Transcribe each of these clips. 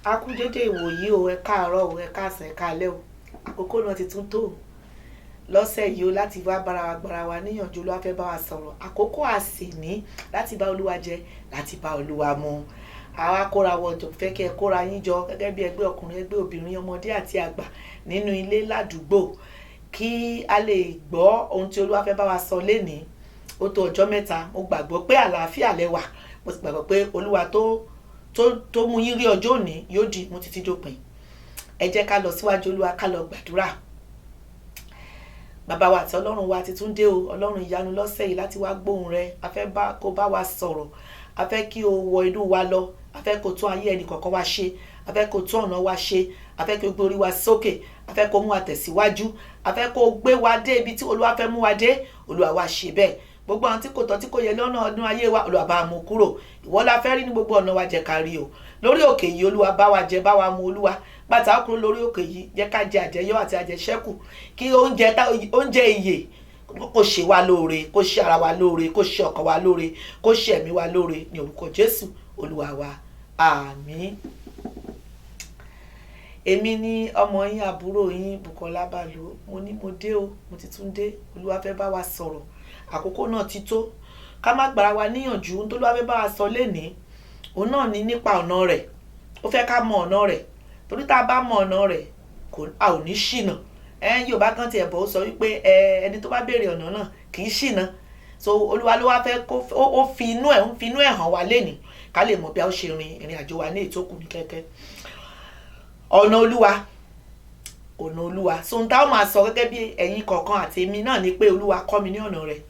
A kú dédé ìwòyí o, ẹ káàárọ̀ o, ẹ káàsán, ẹ káalẹ́ o. Àkókò náà ti tún tó lọ́sẹ̀ yìí o láti wá bára wa níyànjú ló wá fẹ́ bá wa sọ̀rọ̀. Àkókò àsìní láti bá Olúwa jẹ, láti bá Olúwa mu. Àwa kóra wọ jọ fẹ́ kí ẹ kóra yín jọ gẹ́gẹ́ bí ẹgbẹ́ ọkùnrin, ẹgbẹ́ obìnrin, ọmọdé àti àgbà nínú ilé ládùúgbò kí a lè gbọ́ ohun tí Olúwa fẹ́ bá wa sọ lénìí. Ó tó ọjọ́ mẹ́ta, mo gbàgbọ́ pé àlàáfíà lẹ́wà, mo sì gbàgbọ́ pé Olúwa tó mú yín rí ọjọ́ òní yóò di mú títí dópin. Ẹ jẹ́ ká lọ síwájú Olúwa ká lọ gbàdúrà. Bàbá wa àti Ọlọ́run wa ti tún dé o, Ọlọ́run ìyanu lọ́sẹ̀ yìí láti wá gbóhùn rẹ. A fẹ́ kó bá wa sọ̀rọ̀, a fẹ́ kí o wọ inú wa lọ, a fẹ́ kó tún ayé ẹnì kọ̀ọ̀kan wa ṣe, a fẹ́ kó tún ọ̀nà wa ṣe, a fẹ́ kó gbé orí wa sókè, a fẹ́ kó mú wa tẹ̀síwájú, a fẹ́ kó gbé wa dé ibi tí Olúwa fẹ́ mú wa dé. Olúwa wa ṣe bẹ́ẹ̀. Gbogbo àwọn tí kò tọ́ tí kò yẹ lọ́nà ọdún ayé wa, Olúwa bá mú kúrò. Ìwọ la fẹ́ rí ní gbogbo ọ̀nà wa, jẹ́ ká rí o. Lórí òkè yìí Olúwa bá wa jẹ, bá wa mu. Olúwa bàtà kúrò lórí òkè yìí, jẹ́ ká jẹ àjẹyọ àti àjẹṣẹ́kù, kí oúnjẹ ìyè kó ṣe wa lóore, kó ṣe ara wa lóore, kó ṣe ọkàn wa lóore, kó ṣe ẹ̀mí wa lóore ní orúkọ Jésù Olúwa wa. Àmín. Èmi ni ọmọ yín, àbúrò yín Bùkọ́lá Bàló. Mo ní mo dé o, mo ti tún dé. Olúwa fẹ́ bá wa sọ̀rọ̀. Àkókò náà ti tó. Ká má gbára wa níyànjú ohun tó Olúwa fẹ́ bá wa sọ lénìí. Òun náà ni nípa ọ̀nà rẹ̀. Ó fẹ́ ká mọ ọ̀nà rẹ̀. Torí tá a bá mọ ọ̀nà rẹ̀, a ò ní ṣìnà. Yorùbá kan tiẹ̀ bọ̀ ó sọ wípé ẹni tó bá béèrè ọ̀nà náà kì í ṣìnà. So Olúwa ló wá fẹ́ kó ó fi inú ẹ̀ hàn wá lénìí ká lè mọ̀ bí a ó ṣe rin ìrìn àjò wa ní ìtókù ní kẹ́kẹ́. Ọ̀nà Olúwa. So ohun tá a máa sọ gẹ́gẹ́ bí ẹ̀yin kọ̀ọ̀kan àti èmi náà ni pé Olúwa kọ́ mi ní ọ̀nà rẹ̀.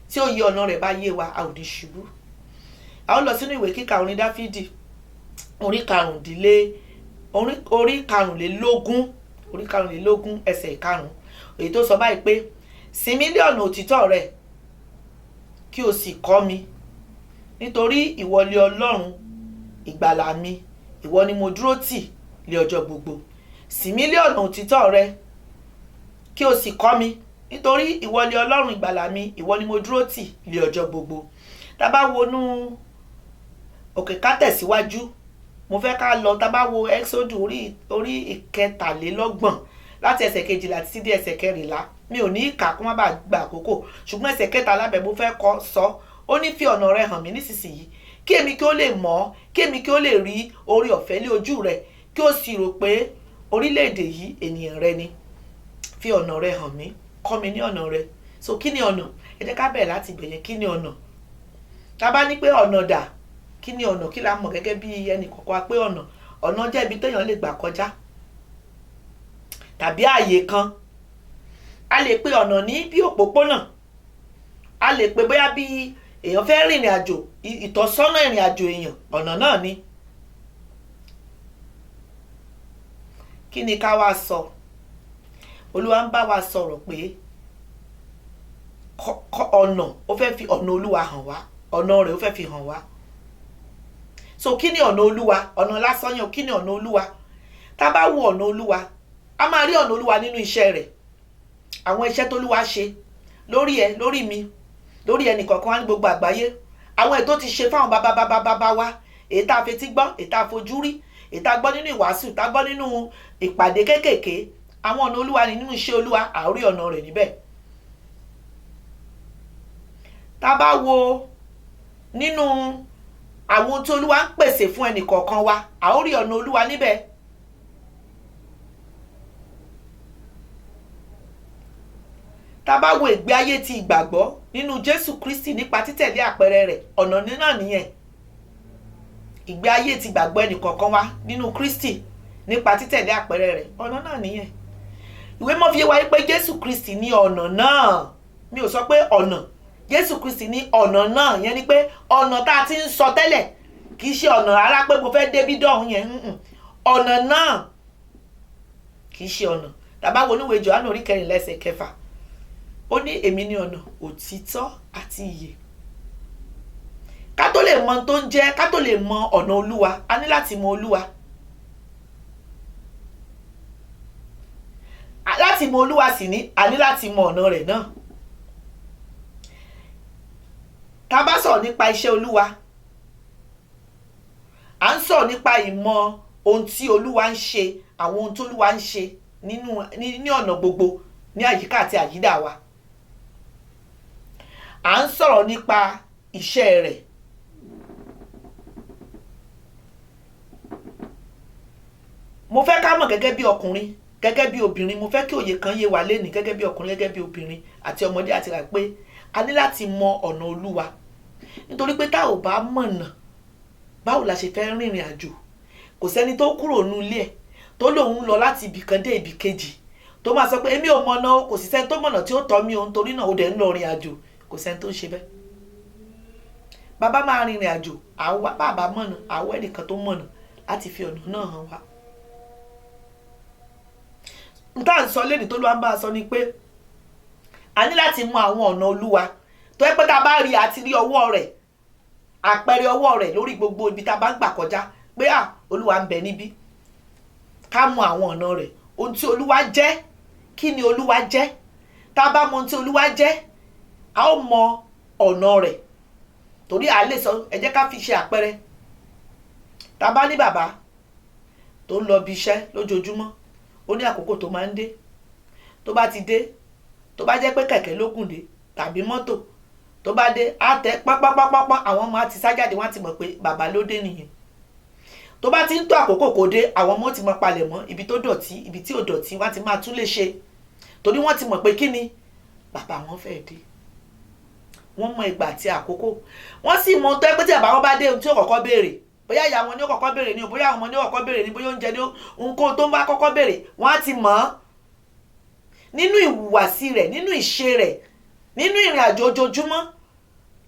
Tí òye ọ̀nà rẹ̀ bá yé wa, a ò ní ṣubú. A ó lọ sínú ìwé kíkà orin Dáfídì orí karùnlélógún ẹsẹ̀ 5. Èyí tó sọ báyìí pé sinmi lé ọ̀nà òtítọ́ rẹ̀ kí o sì kọ́ mi, nítorí ìwọ ni Ọlọ́run ìgbàlà mi, ìwọ ni mo dúró tì lé ọjọ́ gbogbo. Sinmi lé ọ̀nà òtítọ́ rẹ̀ kí o sì kọ́ mi, nítorí ìwọ ni Ọlọ́run ìgbàlà mi, ìwọ ni mo dúró tì lé ọjọ́ gbogbo. Tá bá wọnú òkè ká tẹ̀síwájú, mo fẹ́ ká lọ tá bá wo Ẹ́xódù orí 23 láti ẹsẹ̀ 12 títí dé ẹsẹ̀ 14. Mi ò ní ìkà kó má bàa gba àkókò, ṣùgbọ́n ẹsẹ̀ 13 lábẹ́ mo fẹ́ kọ́ sọ. Ó ní fi ọ̀nà rẹ hàn mí nísinsìnyí, kí èmi kí ó lè mọ̀, kí èmi kí ó lè rí oore ọ̀fẹ́ lé ojú rẹ, kí ó sì rò pé orílẹ̀-èdè yìí ènìyàn rẹ ni. Fi ọ̀nà rẹ hàn mí, kọ́ mi ní ọ̀nà rẹ. So kí ni ọ̀nà? Ẹ jẹ́ ká bẹ̀rẹ̀ láti bẹ̀yẹn. Kí ni ọ̀nà? Tá bá ní pé ọ̀nà dà, kí ni ọ̀nà? Kí la mọ̀ gẹ́gẹ́ bí ẹnì kọ̀ọ̀kan pé ọ̀nà jẹ́ ibi téèyàn lè gbà kọjá tàbí ààyè kan. A lè pe ọ̀nà ní bí òpópónà, a lè pe bóyá bí èèyàn fẹ́ rìnrìn àjò, ìtọ́sọ́nà ìrìn àjò èèyàn, ọ̀nà náà ni. Kí ni ká wá sọ? Olúwa ń bá wa sọ̀rọ̀ pé ọ̀nà, ó fẹ́ fi ọ̀nà Olúwa hàn wá, ọ̀nà rẹ̀ ó fẹ́ fi hàn wá. So kí ni ọ̀nà Olúwa? Ọ̀nà lásán yẹn, kí ni ọ̀nà Olúwa? Tá bá wo ọ̀nà Olúwa, a máa rí ọ̀nà Olúwa nínú iṣẹ́ rẹ̀. Àwọn iṣẹ́ tó Olúwa ṣe lórí ẹ, lórí mi, lórí ẹnì kọ̀ọ̀kan wá ní gbogbo àgbáyé. Àwọn èyí tó ti ṣe fáwọn bàbá wa, èyí tá a fetí gbọ́, èyí tá a fojú rí, èyí tá a gbọ́ nínú ìwàásù, tá a gbọ́ nínú ìpàdé kéékèèké. Àwọn ọ̀nà Olúwa ni nínú iṣẹ́ Olúwa, a rí ọ̀nà rẹ̀ níbẹ̀. Tá bá wo nínú àwọn tí Olúwa ń pèsè fún ẹnì kọ̀ọ̀kan wa, a ó rí ọ̀nà Olúwa níbẹ̀. Tá bá wo ìgbé ayé ti ìgbàgbọ́ nínú Jésù Kristi nípa títẹ̀lé àpẹẹrẹ rẹ̀, ọ̀nà náà nìyẹn. Ìgbé ayé ti ìgbàgbọ́ ẹnì kọ̀ọ̀kan wa nínú Kristi nípa títẹ̀lé àpẹẹrẹ rẹ̀, ọ̀nà náà nìyẹn. Ìwé mọ́ fi yé wa pé Jésù Kristi ní ọ̀nà náà. Mi ò sọ pé ọ̀nà. Jésù Kristi ní ọ̀nà náà, yẹn ni pé ọ̀nà tá a ti ń sọ tẹ́lẹ̀, kì í ṣe ọ̀nà rárá pé mo fẹ́ débi dọ̀hún yẹn. Ọ̀nà náà kì í ṣe ọ̀nà. Tá bá wo níwèé Jòhánù orí 4 ẹsẹ̀ 6. Ó ní èmi ní ọ̀nà, òtítọ́ àti ìyè. Ká tó lè mọ tó ń jẹ́, ká tó lè mọ ọ̀nà Olúwa, a ní láti mọ Olúwa. Láti mọ Olúwa sì ní, a ní láti mọ ọ̀nà rẹ̀ náà. Tá bá sọ̀rọ̀ nípa iṣẹ́ Olúwa, à ń sọ̀rọ̀ nípa ìmọ̀ ohun tí Olúwa ń ṣe, àwọn ohun tí Olúwa ń ṣe ní ọ̀nà gbogbo ní àyíká àti àyídà wa. À ń sọ̀rọ̀ nípa iṣẹ́ rẹ̀. Mo fẹ́ ká mọ̀ gẹ́gẹ́ bí ọkùnrin, gẹ́gẹ́ bí obìnrin, mo fẹ́ kí òye kan yé wa lénìí gẹ́gẹ́ bí ọkùnrin, gẹ́gẹ́ bí obìnrin àti ọmọdé àti àgbà pé a ní láti mọ ọ̀nà Olúwa. Nítorí pé tá ò bá mọ̀nà, báwo la ṣe fẹ́ rìnrìn àjò? Kò sẹ́ni tó kúrò nínú ilé ẹ̀ tó lòun lọ láti ibì kan dé ibì kejì tó máa sọ pé èmi ò mọ̀nà o, kò sí sẹ́ni tó mọ̀nà tí ó tọ́ mi o, nítorí náà ó dẹ̀ ń lọ rìn àjò. Kò sẹ́ni tó ń ṣe bẹ́ẹ̀. Bàbá máa rìnrìn àjò, àwa bàbá mọ̀nà, àwa ẹnìkan tó mọ̀nà láti fi ọ̀nà náà hàn wá. Nta ń sọ lẹ́ni tó ló ń bá a sọ ni pé a ní láti mọ àwọn ọ̀nà Olúwa tó yẹ pé tá a bá rí àti rí ọwọ́ rẹ̀, àpẹẹrẹ ọwọ́ rẹ̀ lórí gbogbo ibi tá a bá ń gbà kọjá pé Olúwa ń bẹ níbí. Ká mọ àwọn ọ̀nà rẹ̀, ohun tí Olúwa jẹ́, kí ni Olúwa jẹ́. Tá a bá mọ ohun tí Olúwa jẹ́, a ó mọ ọ̀nà rẹ̀. Torí a lè sọ, ẹ jẹ́ ká fi ṣe àpẹẹrẹ. Tá a bá ní bàbá tó ń lọ bí iṣẹ́ lójoojúmọ́, ó ní àkókò tó máa ń dé. Tó bá ti dé, tó bá jẹ́ pé kẹ̀kẹ́ ló gùn dé tàbí mọ́tò, tó bá dé á tẹ pápápápá, àwọn ọmọ á ti sá jáde, wọ́n á ti mọ̀ pé bàbá ló dé nìyẹn. Tó bá ti ń tó àkókò kò dé, àwọn ọmọ ti mọ palẹ̀ mọ́ ibi tó dọ̀tí, ibi tí ò dọ̀tí, wọ́n ti máa tún lè ṣe. Torí wọ́n ti mọ̀ pé kí ni bàbá wọn fẹ́ dé. Wọ́n mọ ìgbà àti àkókò. Wọ́n sì mọ tó pé tí bàbá wọn bá dé ohun tí ó kọ́kọ́ béèrè. Bóyá ìyá wọn ni ó kọ́kọ́ béèrè ni o, bóyá àwọn ọmọ ni ó kọ́kọ́ béèrè ni, bóyá oúnjẹ ni nǹkan tó ń bá kọ́kọ́ béèrè, wọ́n á ti mọ̀. Nínú ìhùwàsí rẹ̀, nínú ìṣe rẹ̀, nínú ìrìn àjò ojoojúmọ́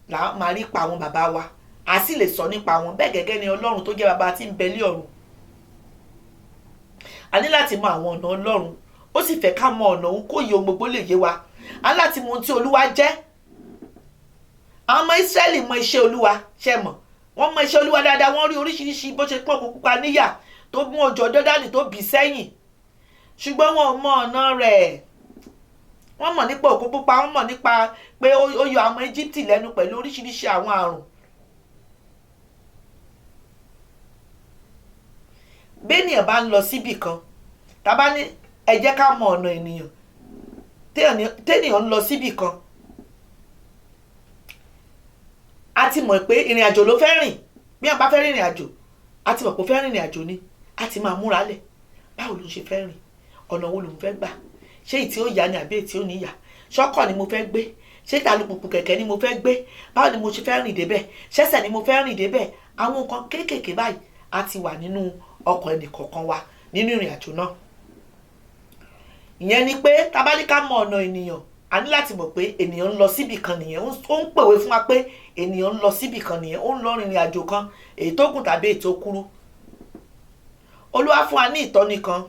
là máa rí pa àwọn bàbá wa. A sì lè sọ nípa wọn. Bẹ́ẹ̀ gẹ́gẹ́ ni Ọlọ́run tó jẹ́ bàbá tí ń bẹ lé ọ̀run. A ní láti mọ àwọn ọ̀nà Ọlọ́run. Ó sì fẹ́ ká mọ ọ̀nà òun kó yé ohun gbogbo lè yé wa. A ní láti mọ ohun tí Olúwa jẹ́. Àwọn ọmọ Ísírẹ́lì mọ iṣẹ́ Olúwa, ṣé mọ̀? Wọ́n mọ iṣẹ́ Olúwa dáadáa. Wọ́n rí oríṣiríṣi bó ṣe pọ́n Òkun Pupa níyà, tó mú òjò Jọ́dánì tó bì sẹ́yìn. Ṣùgbọ́n wọn ò mọ ọ̀nà rẹ̀. Wọ́n mọ̀ nípa Òkun Pupa, wọ́n mọ̀ nípa pé ó yọ àwọn Íjíbítì lẹ́nu pẹ̀lú oríṣiríṣi àwọn àrùn. Béèyàn bá ń lọ síbì kan, tá bá ní ẹ jẹ́ ká mọ ọ̀nà ènìyàn. Téèyàn ń lọ síbì kan, a ti mọ̀ pé ìrìn àjò ló fẹ́ rìn. Bí a bá fẹ́ rìnrìn àjò, a ti mọ̀ pé ó fẹ́ rìnrìn àjò ni. A ti máa múra lẹ̀. Báwo ló ń ṣe fẹ́ rìn? Ọ̀nà wo lòun fẹ́ gbà? Ṣé èyí tí ó yá ni àbí èyí tí ó ní yá? Ṣọ́kọ̀ ni mo fẹ́ gbé? Ṣé alùpùpù kẹ̀kẹ́ ni mo fẹ́ gbé? Báwo ni mo ṣe fẹ́ rìn débẹ̀? Ṣẹ́sẹ̀ ni mo fẹ́ rìn débẹ̀? Àwọn nǹkan kéékèèké báyìí a ti wà nínú ọkàn ẹnì kọ̀ọ̀kan wa nínú ìrìn àjò náà. Ìyẹn ni pé tá bá ní ká mọ ọ̀nà ènìyàn, a ní láti mọ̀ pé ènìyàn ń lọ síbì kan nìyẹn. Ó ń pèwé fún wa pé ènìyàn ń lọ síbì kan nìyẹn. Ó ń lọ rìnrìn àjò kan, èyí tó gùn tàbí èyí tó kúrú. Olúwa fún wa ní ìtọ́ni kan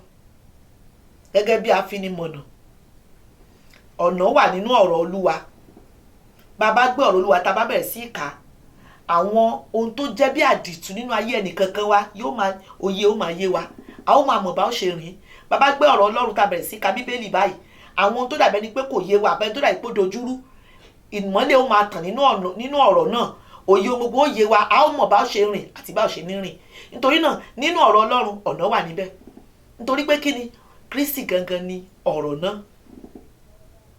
gẹ́gẹ́ bí afinimọ̀nà. Ọ̀nà wà nínú ọ̀rọ̀ Olúwa. Bàbá gbé ọ̀rọ̀ Olúwa tá bá bẹ̀rẹ̀ sí kà, àwọn ohun tó jẹ́ bí àdìtú nínú ayé ẹnìkankan wa òye ó máa yé wa. A ó máa mọ̀ bá ó ṣe rìn. Bàbá gbé ọ̀rọ̀ Ọlọ́run tá bẹ̀rẹ̀ sí ka Bíbélì báyìí, àwọn ohun tó dàbẹ́ ni pé kò yé wa, àbẹ́ tó dàbí pé dojúrú, ìmọ́lẹ̀ ó máa tàn nínú ọ̀rọ̀ náà. Òye gbogbo ó yé wa, a ó mọ̀ bá ó ṣe rìn àti bá ó ṣe ní rìn. Nítorí náà nínú ọ̀rọ̀ Ọlọ́run ọ̀nà wà níbẹ̀. Nítorí pé kí ni? Kristi gangan ni ọ̀rọ̀ náà.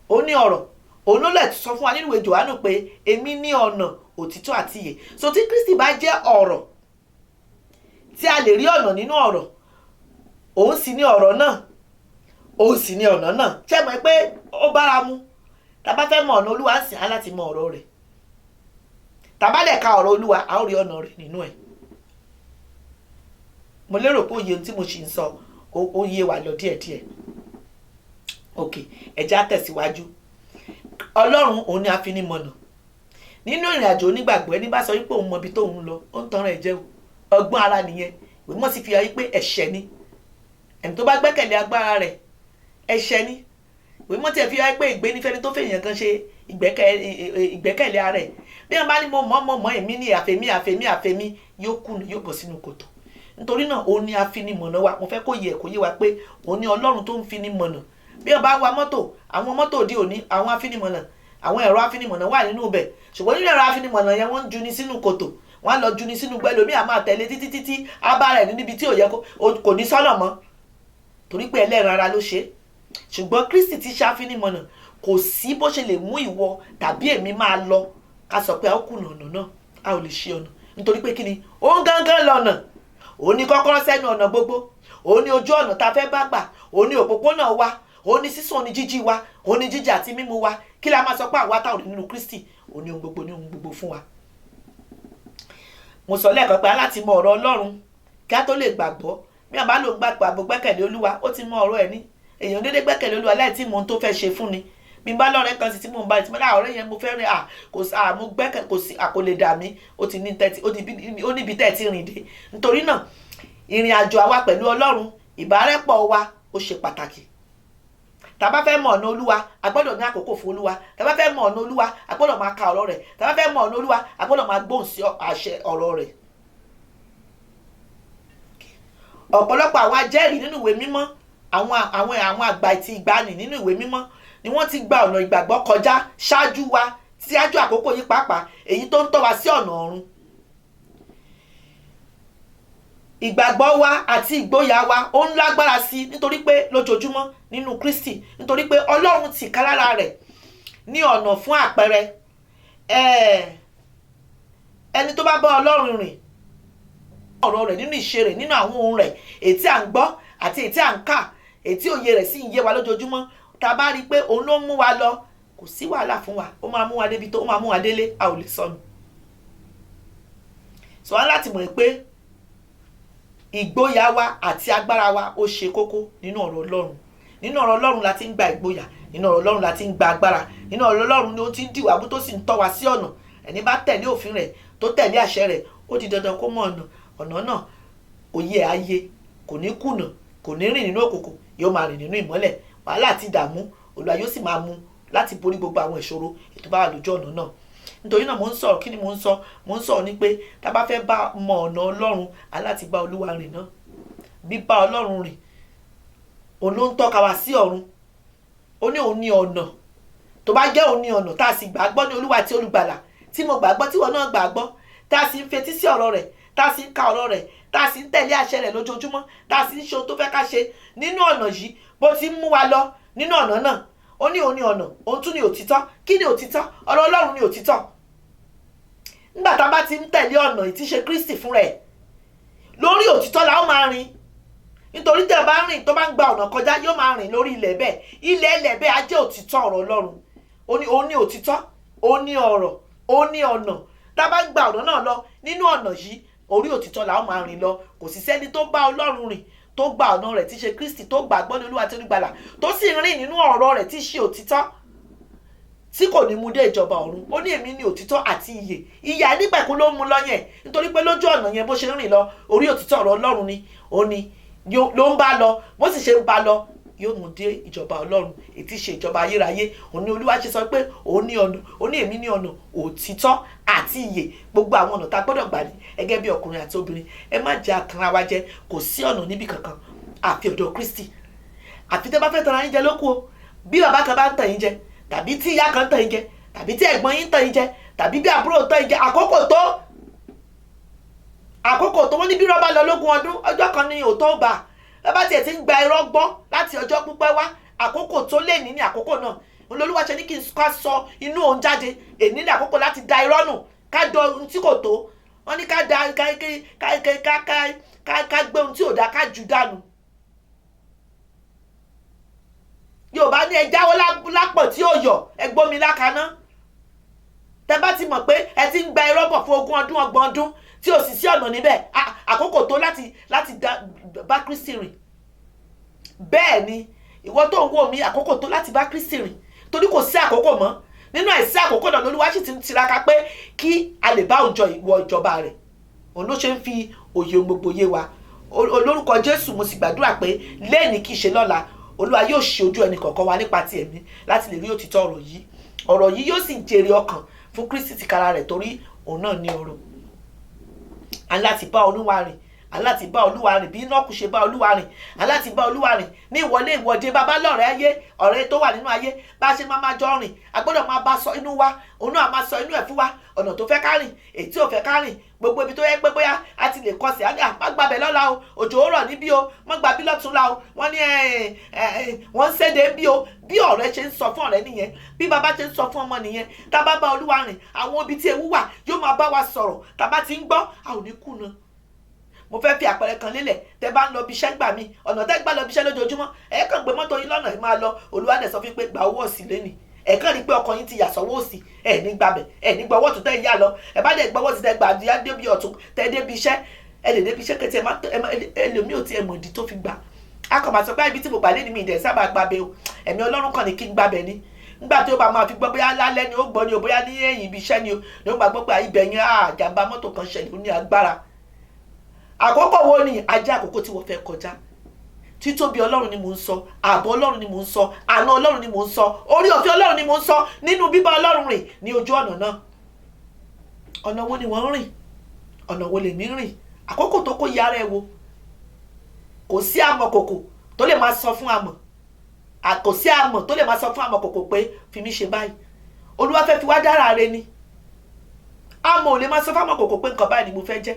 Ó ní ọ̀rọ̀. Òun ló lè sọ fún wa nínú ìwé Jòhánù pé èmi ní ọ̀nà, òtítọ́ àti ìyè. So tí Kristi bá jẹ́ ọ̀rọ̀, tí a lè rí ọ̀nà nínú ọ̀rọ̀, òun sì ní ọ̀rọ̀ náà, òun sì ní ọ̀nà náà. Ṣé mọ̀ pé ó bára mu? Tá bá fẹ́ mọ ọ̀nà Olúwa sì á láti mọ ọ̀rọ̀ rẹ̀. Tá bá lè ka ọ̀rọ̀ Olúwa, a ó rí ọ̀nà rẹ̀ nínú ẹ̀. Mo lérò pé òye ohun tí mo sì ń sọ ó yé wa lọ díẹ̀díẹ̀. Ok, ẹ jẹ́ á tẹ̀síwájú. Ọlọ́run òun ni afinimọ̀nà. Nínú ìrìn àjò onígbàgbọ́, ẹni bá sọ wípé òun mọ ibi tó ń lọ, ó ń tanra ẹ̀ jẹ o. Ọgbọ́n ara nìyẹn. Ìwé mọ́ sì fi hàn wípé ẹ̀ṣẹ̀ ni. Ẹni tó bá gbẹ́kẹ̀lé agbára rẹ̀, ẹ̀ṣẹ̀ ni. Ìwé mọ́ ti fi hàn wípé ìgbé nífẹ̀ẹ́ni tó fèèyàn kan ṣe ìgbẹ́kẹ̀lé ara rẹ̀. Bí wọ́n bá ní mo mọ̀ èmi ní àfẹ́mí yóò kùnú, yóò bọ̀ sínú kòtò. Nítorí náà òun ni afinimọ̀nà wa. Mo fẹ́ kó yé wa pé òun ni Ọlọ́run tó ń finimọ̀nà. Bí wọ́n bá wa mọ́tò, àwọn mọ́tò òde òní, àwọn afinimọ̀nà, àwọn ẹ̀rọ afinimọ̀nà wà nínú ibẹ̀. Ṣùgbọ́n nínú ẹ̀rọ afinimọ̀nà yẹn wọ́n ń ju ní sínú kòtò. wọ́n á lọ ju ni sínú gbẹ́, ẹlòmíì á máa tẹ̀lé títí títí á bá rẹ̀ níbi tí ò yẹ kò ní sọ́nà mọ́ torí pé ẹlẹ́ran ara ló ṣe. ṣùgbọ́n Kristi ti ṣàfinimọ̀nà, kò sí bó ṣe lè mú ìwọ tàbí èmi máa lọ ká sọ pé a ó kùnà ọ̀nà náà, a ò lè ṣe ọ̀nà, nítorí pé kí ni òun gángan lọ́nà, òun ní kọ́kọ́rọ́ sẹ́nu ọ̀nà gbogbo, òun ní ojú ọ̀nà tá a fẹ́ bá gbà, òun ní òpópónà wa, òun ní sísùn, òun ní jíjí wa, òun ní jíjẹ àti mímu wa. Kí la máa sọ pé àwa tá ò rí nínú Kristi? Òun ní ohun gbogbo, ní ohun gbogbo fún wa. Mo sọ lẹ́ẹ̀kan pé aláti mọ ọ̀rọ̀ Ọlọ́run kí a tó lè gbàgbọ́. Bí àbá ló ń gbàgbọ́ gbẹ́kẹ̀lé Olúwa, ó ti mọ ọ̀rọ̀ ẹ̀ ní. Èèyàn dédé gbẹ́kẹ̀lé Olúwa láì tí mò ń tó fẹ́ ṣe fún ni. Bí n bá lọ́rẹ́ kan sí tí mò ń bá ti mọ́ ọ̀rẹ́ yẹn mo fẹ́ rìn kò sí mo gbẹ́kẹ̀ kò sí kò lè dà mí, ó ti ní tẹ́tí, ó níbi tẹ́tí rìn dé. Nítorí náà ìrìn àjò àwa pẹ̀lú Ọlọ́run, ìbárẹ́pọ̀ wa ó ṣe pàtàkì. Tá bá fẹ́ mọ ọ̀nà Olúwa, a gbọ́dọ̀ ní àkókò fún Olúwa. Tá bá fẹ́ mọ ọ̀nà Olúwa, a gbọ́dọ̀ máa ka ọ̀rọ̀ rẹ̀. Tá bá fẹ́ mọ ọ̀nà Olúwa, a gbọ́dọ̀ máa gbóhùn sí àṣẹ ọ̀rọ̀ rẹ̀. Ọ̀pọ̀lọpọ̀ àwọn ajẹ́rìí nínú ìwé mímọ́, àwọn àgbà ti ìgbàanì nínú ìwé mímọ́ ni wọ́n ti gba ọ̀nà ìgbàgbọ́ kọjá ṣáájú wa, ṣáájú àkókò yìí pàápàá, èyí tó ń tọ́ wa sí ọ̀nà ọ̀run. Ìgbàgbọ́ wa àti ìgboyà wa ó ń lágbára sí nítorí pé lójoojúmọ́ nínú Kristi, nítorí pé Ọlọ́run ti ká lára rẹ̀ ní ọ̀nà. Fún àpẹẹrẹ, ẹni tó bá bá Ọlọ́run rìn, ọ̀rọ̀ rẹ̀ nínú ìṣe rẹ̀, nínú àwọn ohun rẹ̀, èyí tí à ń gbọ́ àti èyí tí à ń kà, èyí tí òye rẹ̀ sì ń yé wa lójoojúmọ́, tá a bá rí i pé òun ló ń mú wa lọ, kò sí wàhálà fún wa, ó máa mú wa débi tó, ó máa mú wa délé, a ò lè sọnù. Sọ wá láti mọ̀ pé ìgboyà wa àti agbára wa ó ṣe kókó nínú ọ̀rọ̀ Ọlọ́run. Nínú ọ̀rọ̀ Ọlọ́run la ti ń gba ìgboyà, nínú ọ̀rọ̀ Ọlọ́run la ti ń gba agbára, nínú ọ̀rọ̀ Ọlọ́run ni ó ti ń dìwà mú tó sì ń tọ́ wa sí ọ̀nà. Ẹni bá tẹ̀lé òfin rẹ̀, tó tẹ̀lé àṣẹ rẹ̀, ó di dandan kó mọ ọ̀nà náà, òye ayé, kò ní kùnà, kò ní rìn nínú òkùnkùn, yóò máa rìn nínú ìmọ́lẹ̀. Wàhálà àti ìdààmú Olúwa yóò sì máa mú láti borí gbogbo àwọn ìṣòro ètò bá wà lójú ọ̀nà náà. Nítorí náà mo ń sọ̀rọ̀, kí ni mo ń sọ? Mo ń sọ̀rọ̀ ní pé tá bá fẹ́ bá mọ ọ̀nà Ọlọ́run, aláti bá Olúwa rìn náà. Bíbá Ọlọ́run rìn, òun ló ń tọ́ka wa sí ọ̀run. Ó ní òun ní ọ̀nà. Tó bá jẹ́ òun ní ọ̀nà tá a sì gbàgbọ́ ní Olúwa tí olùgbàlà, tí mo gbàgbọ́ tí wọn náà gbàgbọ́, tá a sì ń fetí sí ọ̀rọ̀ rẹ̀, tá a sì ń ka ọ̀rọ̀ rẹ̀, tá a sì ń tẹ̀lé àṣẹ rẹ̀ lójoojúmọ́, tá a sì ń ṣe ohun tó fẹ́ ká ṣe nínú ọ̀nà yìí, bó ti ń mú wa lọ nínú ọ̀nà náà. Ó ní òun ní ọ̀nà, òun tún ní òtítọ́. Kí ni òtítọ́? Ọ̀rọ̀ Ọlọ́run ní òtítọ́. Nígbà tá a bá ti ń tẹ̀lé ọ̀nà tí ṣe Kristi fún rẹ̀, lórí òtítọ́ la ó máa rìn. Nítorí tẹ́ bá rìn tó bá ń gba ọ̀nà kọjá, yóò máa rìn lórí ilẹ̀ bẹ́ẹ̀. Ilẹ̀ bẹ́ẹ̀ á jẹ́ òtítọ́ ọ̀rọ̀ Ọlọ́run. Ó ní òtítọ́, ó ní ọ̀rọ̀, ó ní ọ̀nà. Tá a bá ń gba ọ̀nà náà lọ nínú ọ̀nà yìí, orí òtítọ́ la ó máa rìn lọ. Kò sí sẹ́ni tó bá Ọlọ́run rìn tó gba ọ̀nà rẹ̀ tí ṣe Kristi, tó gbàgbọ́ ní Olúwa tí olùgbàlà, tó sì rìn nínú ọ̀rọ̀ rẹ̀ tí ṣe òtítọ́, tí kò ní mú dé ìjọba ọ̀run. Ó ní èmi ní òtítọ́ àti ìyè. Ìyè àìnípẹ̀kun ló mú lọ yẹn, nítorí pé lójú ọ̀nà yẹn bó ṣe ń rìn lọ, orí òtítọ́ ọ̀rọ̀ Ọlọ́run ni ó ní ló ń bá lọ. Bó sì ṣe ń bá lọ, yóò mú dé ìjọba Ọlọ́run, èyí tí ṣe ìjọba ayérayé. Òun ni Olúwa ṣe sọ pé òun ní ọ̀nà, ó ní èmi ní ọ̀nà, òtítọ́ àti ìyè. Gbogbo àwọn ọ̀nà tá a gbọ́dọ̀ gbà ní gẹ́gẹ́ bí ọkùnrin àti obìnrin. Ẹ má jẹ́ àkànra wa jẹ, kò sí ọ̀nà níbi kankan àfi ọ̀dọ̀ Kristi. Àfi tẹ́ bá fẹ́ tanra yín jẹ lókù o. Bí bàbá kan bá ń tàn yín jẹ, tàbí tí ìyá kan ń tàn yín jẹ, tàbí tí ẹ̀gbọ́n yín ń tàn yín jẹ, tàbí bí àbúrò ń tàn yín jẹ, àkókò tó wọ́n ní bí irọ́ bá lọ lógún ọdún, ọjọ́ kan ní òótọ́ bá. Ẹ bá tiẹ̀ ti ń gba irọ́ gbọ́ láti ọjọ́ pípẹ́ wá, àkókò tó lè ní àkókò náà. Olúwa ṣe ní kí n sọ inú òun jáde. Èní ní àkókò láti da irọ́ nù, ká dọ ohun tí kò tó. Wọ́n ní ká da ká gbé ohun tí ò dá, ká jù dànù. Yorùbá ní ẹ jáwọ́ lápọ̀ tí ò yọ̀, ẹ gbómi lákaná. Tẹ́ bá ti mọ̀ pé ẹ ti ń gba irọ́ bọ̀ fún 20 ọdún, 30 ọdún tí ò sì sí ọ̀nà níbẹ̀, àkókò tó láti bá Kristi rìn. Bẹ́ẹ̀ ni ìwọ tó ń wò mí, àkókò tó láti bá Kristi rìn, torí kò sí àkókò mọ́. Nínú àìsí àkókò náà l'Olúwa sì ti ń tiraka pé kí a lè bá ìwọ ìjọba rẹ̀. Òun ló ṣe ń fi òye gbogbo yé wa. Olórúkọ Jésù mo sì gbàdúrà pé lẹ́ẹ̀ni kì í ṣe lọ́la, Olúwa yóò ṣe ojú ẹnì kọ̀ọ̀kan wa nípa ti ẹ̀mí láti lè rí òtítọ́ ọ̀rọ̀ yìí. Ọ̀rọ̀ yìí yóò sì jèrè ọkàn fún Kristi tìkára rẹ̀, torí òun náà ní ọ̀rọ̀. A láti bá Olúwa rìn aláti bá olúwa rìn bí Enoch ṣe bá olúwa rìn, aláti bá olúwa rìn ní ìwọlé ìwọde. Bàbá lọ́rẹ̀ẹ́ ayé, ọ̀rẹ́ tó wà nínú ayé, bá a ṣe máa jọ rìn, a gbọ́dọ̀ máa bá sọ inú wa, òun náà máa sọ inú ẹ̀ fún wa, ọ̀nà tó fẹ́ ká rìn, èyí tí ò fẹ́ ká rìn, gbogbo ibi tó yẹ pé bóyá a ti lè kọsẹ̀ á ní má gbàbẹ̀ lọ́la o, òjò ó rọ̀ níbí o, má gbà bí lọ́túnla o, wọ́n ní wọ́n ń séde bí o. Bí ọ̀rẹ́ ṣe ń sọ fún ọ̀rẹ́ nìyẹn, bí bàbá ṣe ń sọ fún ọmọ nìyẹn. Tá bá bá olúwa rìn, àwọn ibi tí ewu wà yóò máa bá wa sọ̀rọ̀, tá bá ti ń gbọ́ a ò ní kùnà. Mo fẹ́ fi àpẹẹrẹ kan lélẹ̀, tẹ́ bá ń lọ ibiṣẹ́ gbà mí, ọ̀nà tẹ́ gbà lọ ibiṣẹ́ lójoojúmọ́, ẹ kàn gbé mọ́tò yín lọ́nà ẹ máa lọ, olúwa dẹ̀ sọ fún pé gba owó òsì lẹ́nìí, ẹ kàn rí pé ọkàn yín ti yà sọ́wọ́ òsì, ẹ ní gbàbẹ̀, ẹ ní gbọ́ ọwọ́ tó tẹ́ ń yà lọ, ẹ bá dẹ̀ gbọ́ ọwọ́ tí tẹ́ gbà á débi ọ̀tún tẹ́ débi iṣẹ́, ẹ lè débi iṣẹ́ kẹ́tì ẹlòmíì ò tí ẹ mọ̀ ìdí tó fi gbà. A kàn máa sọ pé ibi tí mo gbà lé ní mi ìdẹ̀ sábà gbàbẹ̀ o, ẹ̀mí Ọlọ́run kàn ní kí n gbàbẹ̀ ni. Nígbà tí ó bá máa fi gbọ́ bóyá lálẹ́ ni ó gbọ́ ni o, bóyá ní ẹ̀yìn ibi iṣẹ́ ni o, ni ó máa gbọ́ pé ibẹ̀ yẹn àjàmbá mọ́tò kan ṣẹlẹ̀ ó ní agbára. Àkókò wo ni ajá àkókò tí wọ́n fẹ́ kọjá? Títóbi Ọlọ́run ni mò ń sọ, ààbò Ọlọ́run ni mò ń sọ, àánú Ọlọ́run ni mò ń sọ, orí ọ̀fẹ́ Ọlọ́run ni mò ń sọ nínú bíbá Ọlọ́run rìn ní ojú ọ̀nà náà. Ọ̀nà wo ni wọ́n rìn? Ọ̀nà wo lèmi rìn? Àkókò tó kó yára ẹ wo. Kò sí amọ̀kòkò tó lè máa sọ fún amọ̀, kò sí amọ̀ tó lè máa sọ fún amọ̀kòkò pé fi mí ṣe báyìí. Olúwa fẹ́ fi wá dára re ni. Amọ̀ ò lè máa sọ fún amọ̀kòkò pé nǹkan báyìí ni mo fẹ́ jẹ́.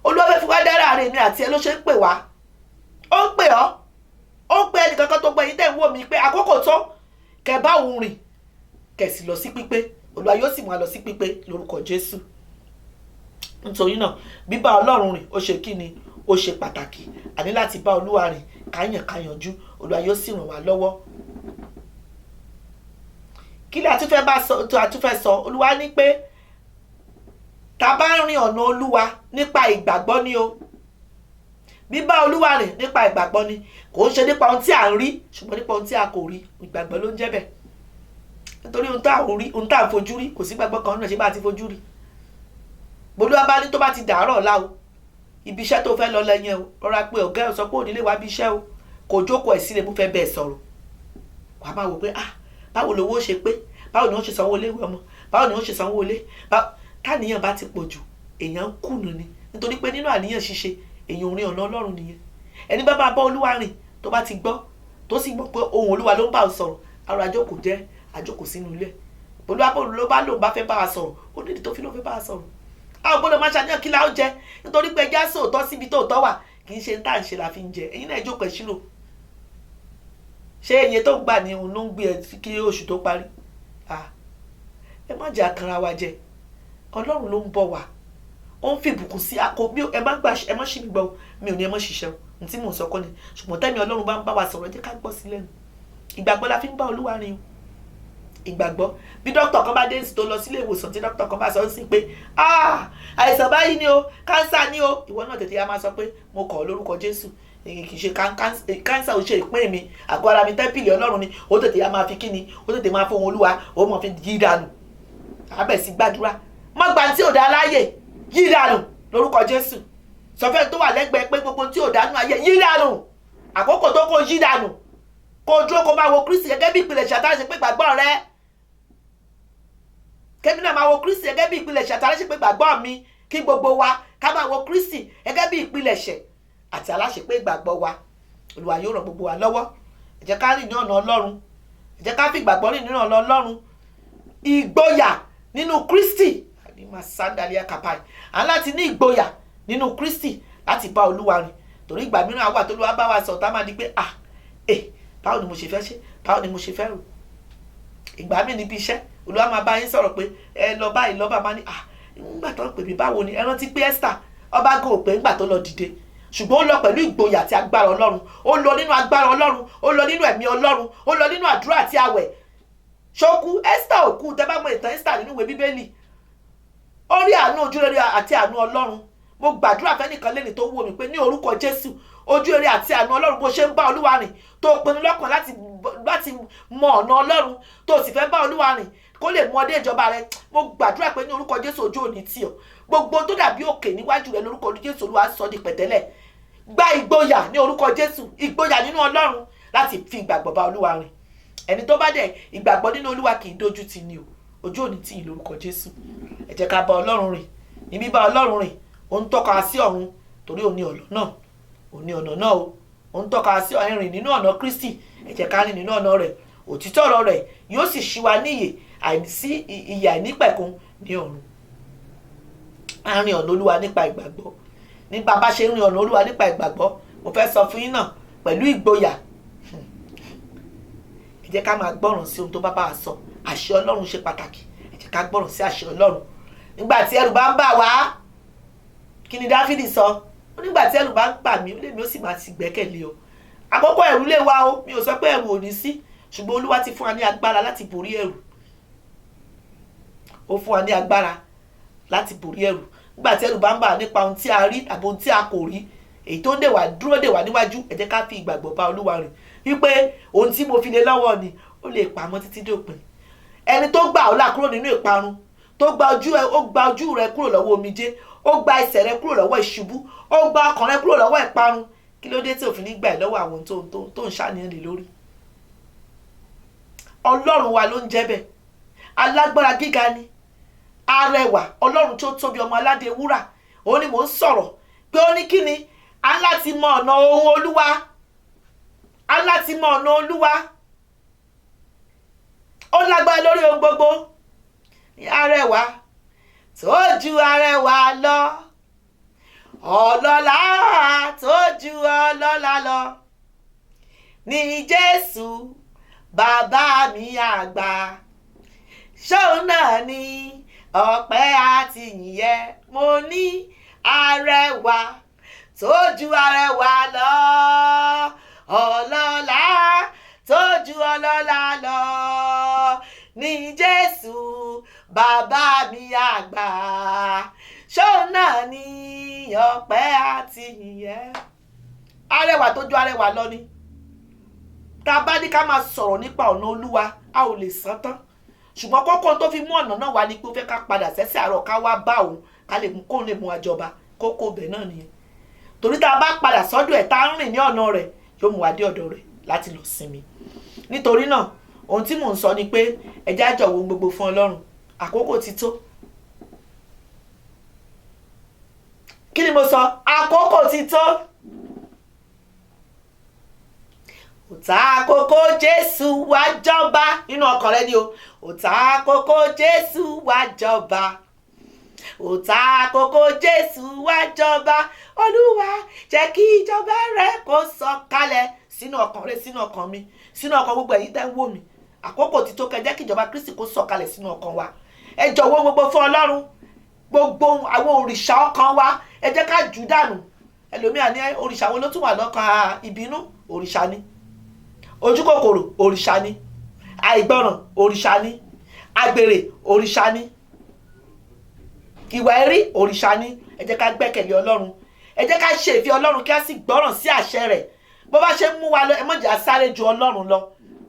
Olúwa fẹ́ fi wá dára re mi àti ẹ ló ṣe ń pè wá. Ó ń pè ọ́, ó ń pè ẹnìkankan tó gbọ́ yín tẹ̀ ń wò mí pé àkókò tó kẹ bá òun rìn, kẹ sì lọ sí pípé. Olúwa yóò sì mú wa lọ sí pípé lórúkọ Jésù. Nítorí náà bíbá Ọlọ́run rìn ó ṣe kí ni? Ó ṣe pàtàkì. A ní láti bá Olúwa rìn káyànjú, Olúwa yóò sì ràn wá lọ́wọ́. Kí ni a tún fẹ́ sọ? Olúwa ní pé tá bá rìn ọ̀nà Olúwa nípa ìgbàgbọ́ ni o. Bíbá Olúwa rìn nípa ìgbàgbọ́ ni, kò ń ṣe nípa ohun tí à ń rí, ṣùgbọ́n nípa ohun tí a kò rí. Ìgbàgbọ́ ló ń jẹ́ bẹ́ẹ̀. Nítorí ohun tá à ń rí, ohun tá à ń fojú rí, kò sí ìgbàgbọ́ kan náà ṣe bá ti fojú rí. Olúwa bá ní tó bá ti dàárọ̀ ọ̀la o, ibi iṣẹ́ tó fẹ́ lọ lẹ́yìn o, rọra pé ọ̀gá ẹ̀ sọ pé òní lè wá bí iṣẹ́ o, kò jókòó ẹ̀ sílẹ̀ mú fẹ́ bẹ́ẹ̀ sọ̀rọ̀. Wàá máa wò pé báwo lowó ṣe pé, báwo ni wọ́n ṣe sanwó ilé ìwé ọmọ, báwo ni wọ́n ṣe sanwó ilé. Táníyàn bá ti pọ̀ jù, èèyàn ń kùnà ni. Nítorí pé nínú àníyàn ṣíṣe, èèyàn ò rin ọ̀nà Ọlọ́run nìyẹn. Ẹni bá máa bá Olúwa rìn tó bá ti gbọ́, tó sì gbọ́ pé ohùn Olúwa ló ń bá ọ sọ̀rọ̀, ara àjókòó jẹ́ àjókòó sínú ilé. Olúwa ló bá lòun bá fẹ́ bá wa sọ̀rọ̀, ó nídìí tó fi ló fẹ́ bá wa sọ̀rọ̀. A ò gbọ́dọ̀ máa ṣàníyàn kí la ó jẹ, nítorí pé ẹja sòótọ́ síbi tó tọ́ wà, kì í ṣe ń tà ń ṣe la fi ń jẹ. Ẹ̀yin náà jókòó ìṣirò. Ṣé iye tó gbà ní òun ló ń gbé ẹ kí oṣù tó parí? Ẹ má jẹ́ àkànra wa jẹ. Ọlọ́run ló ń bọ̀ wá. Ó ń fi ìbùkún sí àkó bí ẹ má ṣì mí gbọ́, mi ò ní ẹ má ṣiṣẹ́ o. Ní tí mò ń sọ kọ́ ni. Ṣùgbọ́n tẹ́mi Ọlọ́run bá ń bá wa sọ̀rọ̀, jẹ́ ká gbọ́ sí lẹ́nu. Ìgbàgbọ́ la fi ń bá Olúwa rìn o. Ìgbàgbọ́. Bí dókítà kan bá dé tó lọ sílé ìwòsàn tí dókítà kan bá sọ sí pé àìsàn báyìí ni o, kánsà ni o, ìwọ náà tètè ya máa sọ pé mo kọ̀ ọ́ lórúkọ Jésù. Kì í ṣe kánsà ò ṣe ìpín mi, àgọ́ ara mi tẹ́ḿpìlì Ọlọ́run ni. Ó tètè ya máa fi kíni, ó tètè máa fún Olúwa, ó máa fi yí dànù. Abẹ́ sí gbàdúrà. Má gba tí ò dá láyè, yí dànù lórúkọ Jésù. Sọ fẹ́ tó wà lẹ́gbẹ̀ẹ́ pé gbogbo tí ò dánú ayé, yí dànù. Àkókò tó kó yí dànù. Kó dúró kó máa wo Kristi gẹ́gẹ́ bí ìpìlẹ̀ ṣàtàrí ṣe pé gbàgbọ́ rẹ. Kẹ́mi náà máa wo Kristi gẹ́gẹ́ bí ìpìlẹ̀ ṣàtàrí ṣe pé gbàgbọ́ mi, kí gbogbo wa ká máa wo Kristi gẹ́gẹ́ bí ìpìlẹ̀ ṣẹ̀ àti aláṣẹ pé gbàgbọ́ wa. Olúwa yóò ràn gbogbo wa lọ́wọ́. Ẹ jẹ́ ká rìn ní ọ̀nà Ọlọ́run. Ẹ jẹ́ ká fi ìgbàgbọ́ rìn ní ọ̀nà Ọlọ́run. Ìgboyà nínú Kristi. Àní máa sandalia kapai. À ń láti ní ìgboyà nínú Kristi láti bá Olúwa rìn. Torí ìgbà mìíràn àwa tó Olúwa bá wa sọ tá máa di pé báwo ni mo ṣe fẹ́ ṣe, báwo ni mo ṣe fẹ́ rò. Ìgbà mi níbi iṣẹ́ Olúwa máa bá yín sọ̀rọ̀ pé ẹ lọ báyìí lọ bá máa ní nígbà tó ń pè mí báwo ni ẹ rántí pé Esther ọba gò pé nígbà tó lọ dìde, ṣùgbọ́n ó lọ pẹ̀lú ìgboyà àti agbára Ọlọ́run, ó lọ nínú agbára Ọlọ́run, ó lọ nínú ẹ̀mí Ọlọ́run, ó lọ nínú àdúrà àti àwẹ̀. Ṣókú Esther ò kú, tẹ́ bá mọ̀ ìtàn Esther nínú ìwé Bíbélì. Ó rí àánú ojúrere àti àánú Ọlọ́run. Mo gbàdúrà fẹ́nìkan lẹ́ni tó wò mí pé ní orúkọ Jésù, ojúrere àti àánú Ọlọ́run bó ṣe ń bá Olúwa rìn, tó pinnu lọ́kàn láti mọ ọ̀nà Ọlọ́run, tó sì fẹ́ bá Olúwa rìn kó lè mú ọdẹ ìjọba rẹ. Mo gbàdúrà pé ní orúkọ Jésù ojú òní tì ọ́. Gbogbo tó dàbí òkè níwájú rẹ lórúkọ Jésù Olúwa sọ di pẹ̀tẹ́lẹ̀. Gba ìgboyà ní orúkọ Jésù, ìgboyà nínú Ọlọ́run láti fi ìgbàgbọ́ bá Olúwa rìn. Ẹni tó bá dẹ̀ ìgbàgbọ́ nínú Olúwa kì í dojú tì ní o, ojú òní tì í lórúkọ Jésù. Ẹ jẹ́ ká bá Ọlọ́run rìn. Ní bíbá Ọlọ́run rìn, ó ń tọ́ka sí ọ̀run torí òun ni ọ̀nà náà, òun ni ọ̀nà náà o. Ó ń tọ́ka sí ìrìn nínú ọ̀nà Kristi. Ẹ jẹ́ ká rìn nínú ọ̀nà rẹ̀. Òtítọ́ ọ̀rọ̀ rẹ̀ yóò sì ṣí wa níyè àìsí ìyè àìnípẹ̀kun ní ọ̀run. A rìn ọ̀nà Olúwa nípa ìgbàgbọ́. Nípa bá ṣe rìn ọ̀nà Olúwa nípa ìgbàgbọ́, mo fẹ́ sọ fún yín náà pẹ̀lú ìgboyà. Ẹ jẹ́ ká máa gbọ́ràn sí ohun tó bá a sọ. Àṣẹ Ọlọ́run ṣe pàtàkì. Ẹ jẹ́ ká gbọ́ràn sí àṣẹ Ọlọ́run. Nígbà tí ẹ̀rù bá ń bà wá, kí ni Dáfídì sọ? Ó nígbà tí ẹ̀rù bá ń bà mí, lèmi ó sì máa ti gbẹ́kẹ̀lé o. Àkókò ẹ̀rù lè wá o, mi ò sọ pé ẹ̀rù ò ní sí, ṣùgbọ́n Olúwa ti fún wa ní agbára láti borí ẹ̀rù. Ó fún wa ní agbára láti borí ẹ̀rù. Nígbà tí ẹ̀rù bá ń bà nípa ohun tí a rí àbí ohun tí a kò rí, èyí tó dúró dè wá níwájú, ẹ jẹ́ ká fi ìgbàgbọ́ bá Olúwa rìn wípé ohun tí mo fi lé lọ́wọ́ ni ó lè pamọ́ títí dópin. Ẹni tó gbà ọ́ là kúrò nínú ìparun, tó gba ojú rẹ kúrò lọ́wọ́ omijé, ó gba ẹsẹ̀ rẹ kúrò lọ́wọ́ ìṣubú, ó gba ọkàn rẹ kúrò lọ́wọ́ ìparun. Kí ló dé tí òfin ní gbà ẹ́ lọ́wọ́ àwọn tó ń ṣàníyàn lé lórí? Ọlọ́run wa ló ń jẹ́ bẹ́ẹ̀. Alágbára gíga ni, arẹwà, Ọlọ́run tó tóbi, ọmọ aládé wúrà. Ó ní mò ń sọ̀rọ̀ pé ó ní kí ni? A láti mọ ọ̀nà ohun Olúwa. A láti mọ ọ̀nà Olúwa. Ó lágbára lórí ohun gbogbo. Arẹwà tó ju arẹwà lọ, ọlọ́lá tó ju ọlọ́lá lọ, ní Jésù bàbá mi àgbà. Ṣóun náà ni ọpẹ́ àti ìyìn. Mo ní arẹwà tó ju arẹwà lọ, ọlọ́lá tó ju ọlọ́lá lọ, ní Jésù bàbá mi àgbà. Ṣóun náà ni ọpẹ́ àti ìyìn. Arẹwà tó ju arẹwà lọ ni. Tá bá ní ká máa sọ̀rọ̀ nípa ọ̀nà Olúwa, a ò lè sán tán. Ṣùgbọ́n kókó tó fi mú ọ̀nà náà wá ni pé ó fẹ́ ká padà sẹ́sẹ̀ àárọ̀ ká wá bá òun ká lè mú kóun lè mú àjọba. Kókó bẹ̀ náà nìyẹn. Torí tá a bá padà sọ́dọ̀ ẹ̀ tá a ń rìn ní ọ̀nà rẹ̀, yóò mú wa dé ọ̀dọ̀ rẹ̀ láti lọ sinmi. Nítorí náà ohun tí mò ń sọ ni pé ẹ jẹ́ á jọ̀wọ́ ohun gbogbo fún Ọlọ́run. Àkókò ti tó. Kí ni mo sọ? Àkókò ti tó. Ó ta àkókò Jésù wá jọba. Nínú ọkàn rẹ ni o. Ó ta àkókò Jésù wá jọba. Ó ta àkókò Jésù wá jọba. Olúwa jẹ́ kí ìjọba rẹ kó sọ̀kalẹ̀ sínú ọkàn rẹ, sínú ọkàn mi, sínú ọkàn gbogbo ẹ̀yin tẹ́ ń wò mí. Àkókò ti tó kẹ́ jẹ́ kí ìjọba Kristi kó sọ̀kalẹ̀ sínú ọkàn wa. Ẹ jọ̀wọ́ gbogbo fún Ọlọ́run. Gbogbo àwọn òrìṣà ọkàn wa, ẹ jẹ́ ká jù dànù. Ẹlòmíà ní òrìṣà wo ló tún wà lọ́kàn? Ìbínú òrìṣà ni. Ojú kòkòrò òrìṣà ni. Àìgbọràn òrìṣà ni. Àgbèrè òrìṣà ni. Ìwà ẹ̀rí òrìṣà ni. Ẹ jẹ́ ká gbẹ́kẹ̀lé Ọlọ́run. Ẹ jẹ́ ká ṣe ìfẹ́ Ọlọ́run kí a sì gbọ́ràn sí àṣẹ rẹ̀. Bó bá ṣe mú wa lọ, ẹ má jẹ́ á sáré ju Ọlọ́run lọ.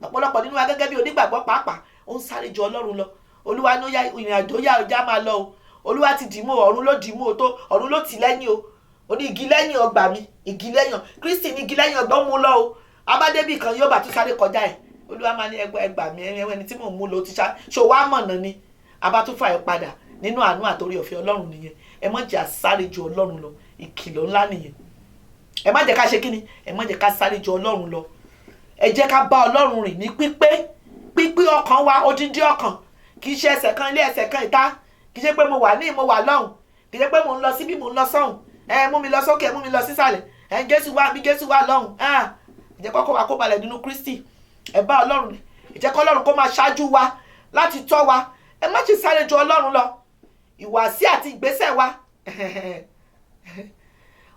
Ọ̀pọ̀lọpọ̀ nínú wa gẹ́gẹ́ bí onígbàgbọ́ pàápàá ó ń sáré ju Ọlọ́run lọ. Olúwa ní ìrìn àjò yá ọjà máa lọ o. Olúwa ti dìímú, ọ̀run ló dìímú o tó, ọ̀run ló tì lẹ́yìn o. Ó ní igi lẹ́yìn ọgbà mi, igi lẹ́yìn. Kristi ní igi lẹ́yìn ọgbà ó mú lọ o. Abádébì kan yóò bá tún sáré kọjá ẹ̀. Olúwa máa ní ẹgbà mi, ẹni tí mò ń mú lọ ti ṣá. Ṣò wá mọ̀nà ni. Abá tún fà ẹ́ padà nínú àánú àtòrí ọ̀fẹ́ Ọlọ́run nìyẹn. Ẹ má jẹ́ á sáré ju Ọlọ́run lọ. Ìkìlọ̀ ńlá nìyẹn. Ẹ má jẹ́ ká ṣe kíni? Ẹ má jẹ́ ká sáré ju Ọlọ́run lọ. Ẹ jẹ́ ká bá Ọlọ́run rìn ní pípé ọkàn wa, odindi ọkàn. Kì í ṣe ẹsẹ̀ kan ilé, ẹsẹ̀ kan ìta. Kì í ṣe pé mo wà lọ́hùn. Kì í ṣe pé mo ń lọ síbí, mo ń lọ sọ́hùn. Mú mi lọ sókè, mú mi lọ sísàlẹ̀. Jésù wà bí Jésù wà lọ́hùn. Ẹ jẹ́ kọ́kọ́ wa kó balẹ̀ nínú Kristi. Ẹ bá Ọlọ́run rìn. Ẹ jẹ́ kó Ọlọ́run kó máa ṣáájú wa láti tọ́ wa. Ẹ má ṣe sáré ju Ọlọ́run lọ. Ìwàsí àti ìgbésẹ̀ wa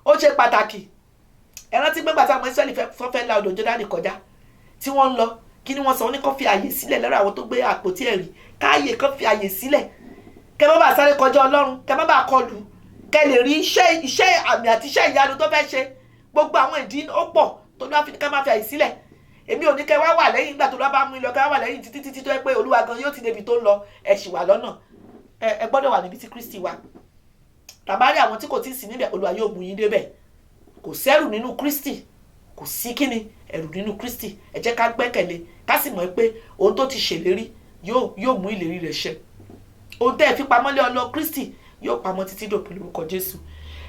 ó ṣe pàtàkì. Ẹ rántí pé gbàtà àwọn Ísírẹ́lì fẹ́ la odò Jọ́dánì kọjá tí wọ́n ń lọ. Kí ni wọ́n sọ? Wọ́n ní kó fi àyè sílẹ̀ lọ́rọ̀ àwọn tó gbé àpótí ẹ̀rí. Káàyè kan fi àyè sílẹ̀. Kẹ́ má bàa sáré kọjá Ọlọ́run. Kẹ́ má bàa kọlù. Kẹ́ lè rí iṣẹ́ àmì àti iṣẹ́ ìyanu tó fẹ́ ṣe. Gbogbo àwọn ìdí ó pọ̀ tó lọ́ fi ká má fi àyè sílẹ̀. Èmi ò ní kẹ́ wá wà lẹ́yìn nígbà tó lọ́ bá mú lọ, kẹ́ wá wà lẹ́yìn títí tó yẹ pé Olúwa gan yóò ti débi tó ń lọ. Ẹ ṣì wà lọ́nà. Ẹ gbọ́dọ̀ wà níbi tí Kristi wà. Tàbárí àwọn tí kò tí ì sí níbẹ̀, Olúwa yóò mú yín débẹ̀. Kò sẹ́rù nínú Kristi. Kò sí kíni ẹ̀rù nínú Kristi. Ẹ jẹ́ ká gbẹ́kẹ̀lé ká sì mọ̀ pé ohun tó ti ṣèlérí yóò mú ìlérí rẹ̀ ṣẹ. Ohun tẹ́ ẹ fi pamọ́ lé ọlọ́ Kristi yóò pamọ́ títí dòpin lórúkọ Jésù.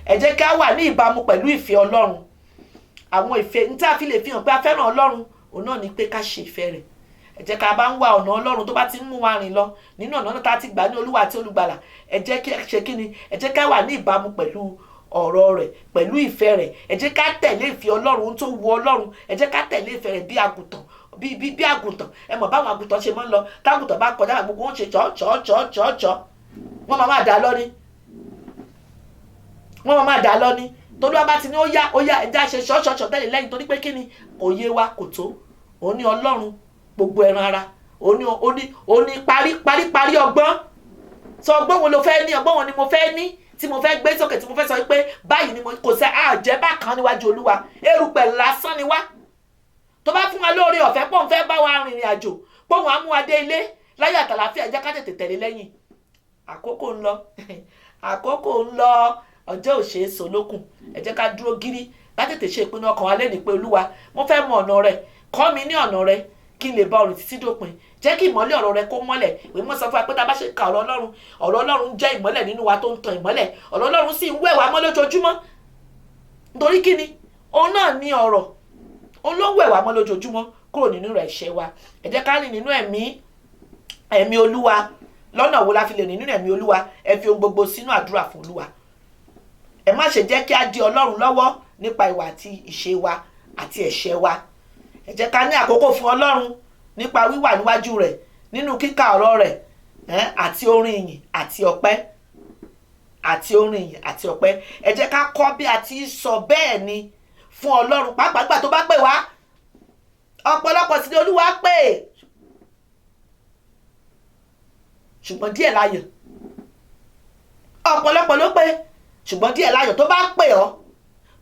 ẹ jẹ́ ká wà ní ìbámu pẹ̀lú ìfẹ́ Ọlọ́run. Àwọn ìfẹ́ ní tí a fi lè fi hàn pé a fẹ́ràn Ọlọ́run òun náà ni pé ká ṣe ìfẹ́ rẹ̀. Ẹ jẹ́ ká bá ń wá ọ̀nà Ọlọ́run tó bá ti ń mú wa rìn lọ nínú ọ̀nà náà tá a ti gbà ní Olúwa àti Olùgbàlà, ẹ jẹ́ kí ṣe kí ni, ẹ jẹ́ ká wà ní ìbámu pẹ̀lú ọ̀rọ̀ rẹ̀, pẹ̀lú ìfẹ́ rẹ̀. Ẹ jẹ́ ká tẹ̀lé ìfẹ́ Ọlọ́run tó wu Ọlọ́run. Ẹ jẹ́ ká tẹ̀lé ìfẹ́ rẹ̀ bí àgùntàn, bí àgùntàn. Ẹ mọ̀ báwọn àgùntàn ṣe máa ń lọ, tágùntàn bá kọjá gbogbo wọn ṣe chọ́ wọ́n máa dà lọ ni, wọ́n máa dà lọ ni. Tolúwa bá ti ní ó yá ẹja ṣe ṣọ́ṣọ́ṣọ́ tẹ́lẹ̀ lẹ́yìn torí pé kí ni kò yé wa kò tó. Òun ní Ọlọ́run gbogbo ẹran ara, òun ní parí ọgbọ́n. Sọ ọgbọ́n wo lo fẹ́ ní, ọgbọ́n wo ni mo fẹ́ ní tí mo fẹ́ gbé sókè tí mo fẹ́ sọ pé báyìí ni kò sẹ́ àjẹ́ bákan níwájú Olúwa, erùpẹ̀ lásán ni wá. Tó bá fún wa lórí ọ̀fẹ́ pọ̀ ń fẹ́ bá wa rìnrìn àjò, pọ̀ wọ́n á mú wa dé ilé láyé àtàlàfíà, ẹ jẹ́ ká tètè tẹ̀lé lẹ́yìn. Àkókò ń lọ àkókò ń lọ, ọjọ́ ò ṣe é so lókun. Ẹ jẹ́ ká dúró gírí ká tètè ṣe ìpinnu ọkàn wa lẹ́ni pé Olúwa mo fẹ́ mọ ọ̀nà rẹ̀, kọ́ mi ní ọ̀nà rẹ̀ kí n lè bá ọ̀rìn títí dópin. Jẹ́ kí ìmọ́lẹ̀ ọ̀rọ̀ rẹ̀ kó mọ́lẹ̀. Ìwé mímọ́ sọ fún wa pé tá a bá ṣe ka ọ̀rọ̀ Ọlọ́run jẹ́ ìmọ́lẹ̀ nínú wa tó ń tan ìmọ́lẹ̀. Ọ̀rọ̀ Ọlọ́run sì ń wẹ̀ wá mọ́ lójoojúmọ́. Nítorí kí ni òun náà ní ọ̀rọ̀, òun ló ń wẹ̀ wá mọ́ lójoojúmọ́ kúrò nínú rẹ̀ ẹ̀ṣẹ̀ wa. Ẹ jẹ́ ká rìn nínú ẹ̀mí Olúwa. Lọ́nà wo la fi lè rìn nínú ẹ̀mí Olúwa? Ẹ fi ohun gbogbo sínú àdúrà fún Olúwa. Ẹ má ṣe jẹ́ kí a di Ọlọ́run lọ́wọ́ nípa ìwà àti ìṣe wa àti ẹ̀ṣẹ̀ wa. Ẹ jẹ́ ká ní àkókò fún Ọlọ́run nípa wíwà níwájú rẹ̀, nínú kíka ọ̀rọ̀ rẹ̀, àti orin ìyìn àti ọpẹ́, Ẹ jẹ́ ká kọ́ bí a ti sọ bẹ́ẹ̀ ni fún Ọlọ́run, pàápàá nígbà tó bá pè wá. Ọ̀pọ̀lọpọ̀ sí ni Olúwa pè, ṣùgbọ́n díẹ̀ láyọ̀. Ọ̀pọ̀lọpọ̀ ló pè, ṣùgbọ́n díẹ̀ láyọ̀. Tó bá pè ọ́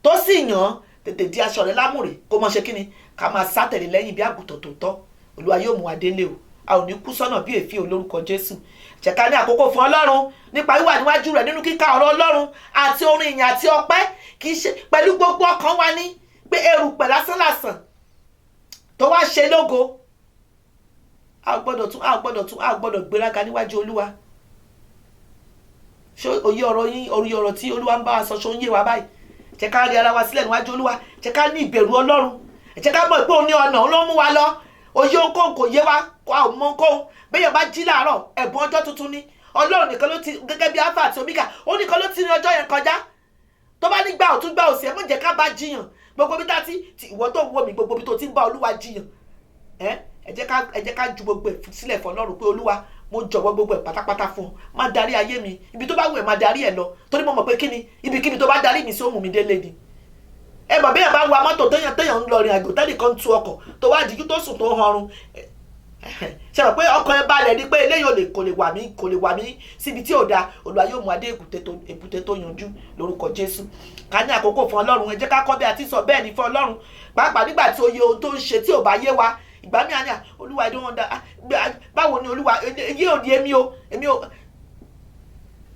tó sì yàn, tètè di aṣọ rẹ̀ lámùrè kó mọ̀ ṣe kí ni, ká máa sá tẹ̀lé lẹ́yìn bí àgùntàn tó tọ́. Olúwa yóò mú wa délé o, a ò ní kú sọ́nà bí èéfín olórúkọ Jésù. Jẹ́ ká ní àkókò fún Ọlọ́run nípa wíwà níwájú rẹ̀, nínú kíka ọ̀rọ̀ Ọlọ́run àti orin ìyìn àti ọpẹ́. Kì í ṣe pẹ̀lú gbogbo ọkàn wa ní pé erùpẹ̀ lásán tó wá ṣe lógo. A gbọ́dọ̀ gbéraga níwájú Olúwa. Ṣé òye ọ̀rọ̀ tí Olúwa ń bá wa sọ ṣó ń yé wa báyìí? Jẹ́ ká rí ara wa sílẹ̀ níwájú Olúwa. Jẹ́ ká ní ìbẹ̀rù Ọlọ́run. Jẹ́ ká mọ̀ pé òun ní ọ̀nà ló mú wa lọ. Òye ohunkóhun kò yé wa, a ò mọ ohunkóhun. Béèyàn bá jí láàárọ̀, ẹ̀bùn ọjọ́ tuntun ni. Ọlọ́run nìkan ló ti, gẹ́gẹ́ bí Alpha àti Omega, ó nìkan ló ti ní ọjọ́ yẹn kọjá. Tó bá ní gbà ọ̀tún gbà òsì, ẹ má jẹ́ ká bá jiyàn. Gbogbo bí ìwọ tó ń wò mí, gbogbo bí tó ti ń bá Olúwa jiyàn. Ẹ jẹ́ ká ju gbogbo ẹ̀ sílẹ̀ fún Ọlọ́run pé Olúwa mo jọ̀wọ́ gbogbo ẹ̀ pátápátá fún ọ. Má darí ayé mi, ibi tó bá wù ẹ́ má darí ẹ̀ lọ. Torí mo mọ̀ pé kíni, ibikíbi tó bá darí mi sí ó mú mi délé ni. Ẹ mọ̀ béèyàn bá wa mọ́tò téèyàn ń lọ rìn àjò, tẹ́nìkan tú ọkọ̀ tó wá díjú tó sùn tó họrun. Ṣé mọ̀ pé ọkàn ẹ balẹ̀ ni pé eléyìí kò lè wà mí síbi tí ò da. Olúwa yóò mú adé èbúté tó yanjú lórúkọ Jésù. Ká ní àkókò fún Ọlọ́run. Ẹ jẹ́ ká kọ́ bí a ti sọ bẹ́ẹ̀ ni fún Ọlọ́run. Pàápàá nígbà tí oye ohun tó ń ṣe tí ò bá yé wa, ìgbà mi àní Olúwa ìdánwò báwo ni Olúwa yé òdi èmi ò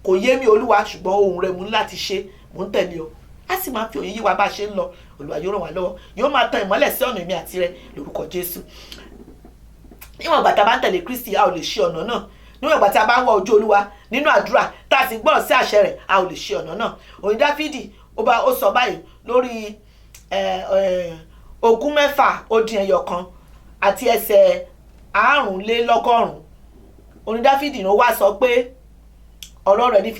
kò yé mi Olúwa, ṣùgbọ́n ohun rẹ̀ mú láti ṣe, mò ń tẹ̀lé o. A sì máa fi òye yí wa bá a ṣe ń lọ. Olúwa yóò ràn wá lọ́wọ́, yóò máa tan ìmọ́lẹ̀ sí ọ̀nà èmi àti rẹ lórúkọ Jésù. Níwọ̀n ìgbà tá a bá ń tẹ̀lé Kristi, a ò lè ṣe ọ̀nà náà. Níwọ̀n ìgbà tá a bá ń wá ojú Olúwa nínú àdúrà, tá a sì gbọ́ràn sí àṣẹ rẹ̀, a ò lè ṣe ọ̀nà náà. Orin Dáfídì ó sọ báyìí lórí 6:1 àti ẹsẹ̀ 5. Orin Dáfídì ló wá sọ pé ọ̀rọ̀ rẹ̀ ní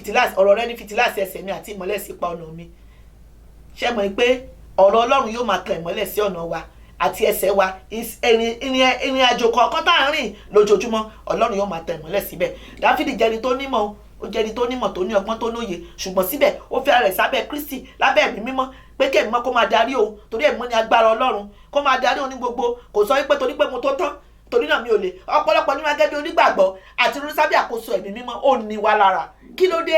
fìtílà sí ẹsẹ̀ mi àti ìmọ́lẹ̀ sí ipa ọ̀nà mi. Ṣé mọ̀ pé ọ̀rọ̀ Ọlọ́run yóò máa tan ìmọ́lẹ̀ sí ọ̀nà wa àti ẹsẹ̀ wa. Ìrìn àjò kọ̀ọ̀kan tá à ń rìn lójoojúmọ́, Ọlọ́run yóò máa tan ìmọ́lẹ̀ síbẹ̀. Dáfídì jẹ́ni tó nímọ̀, ó jẹ́ni tó nímọ̀ tó ní ọgbọ́n tó lóye, ṣùgbọ́n síbẹ̀ ó fi ara rẹ̀ sábẹ́ Kristi, lábẹ́ ẹ̀mí mímọ́, pé kí ẹ̀mí mímọ́ kó máa darí òun, torí ẹ̀mí mímọ́ ni agbára Ọlọ́run, kó máa darí òun ní gbogbo. Kò sọ wípé torí pé mo tó tán, torí náà mi ò lè. Ọ̀pọ̀lọpọ̀ nínú agẹ́bí onígbàgbọ́ àti irun sábẹ́ àkóso ẹ̀mí mímọ́ ó ní wa lára. Kí ló dé?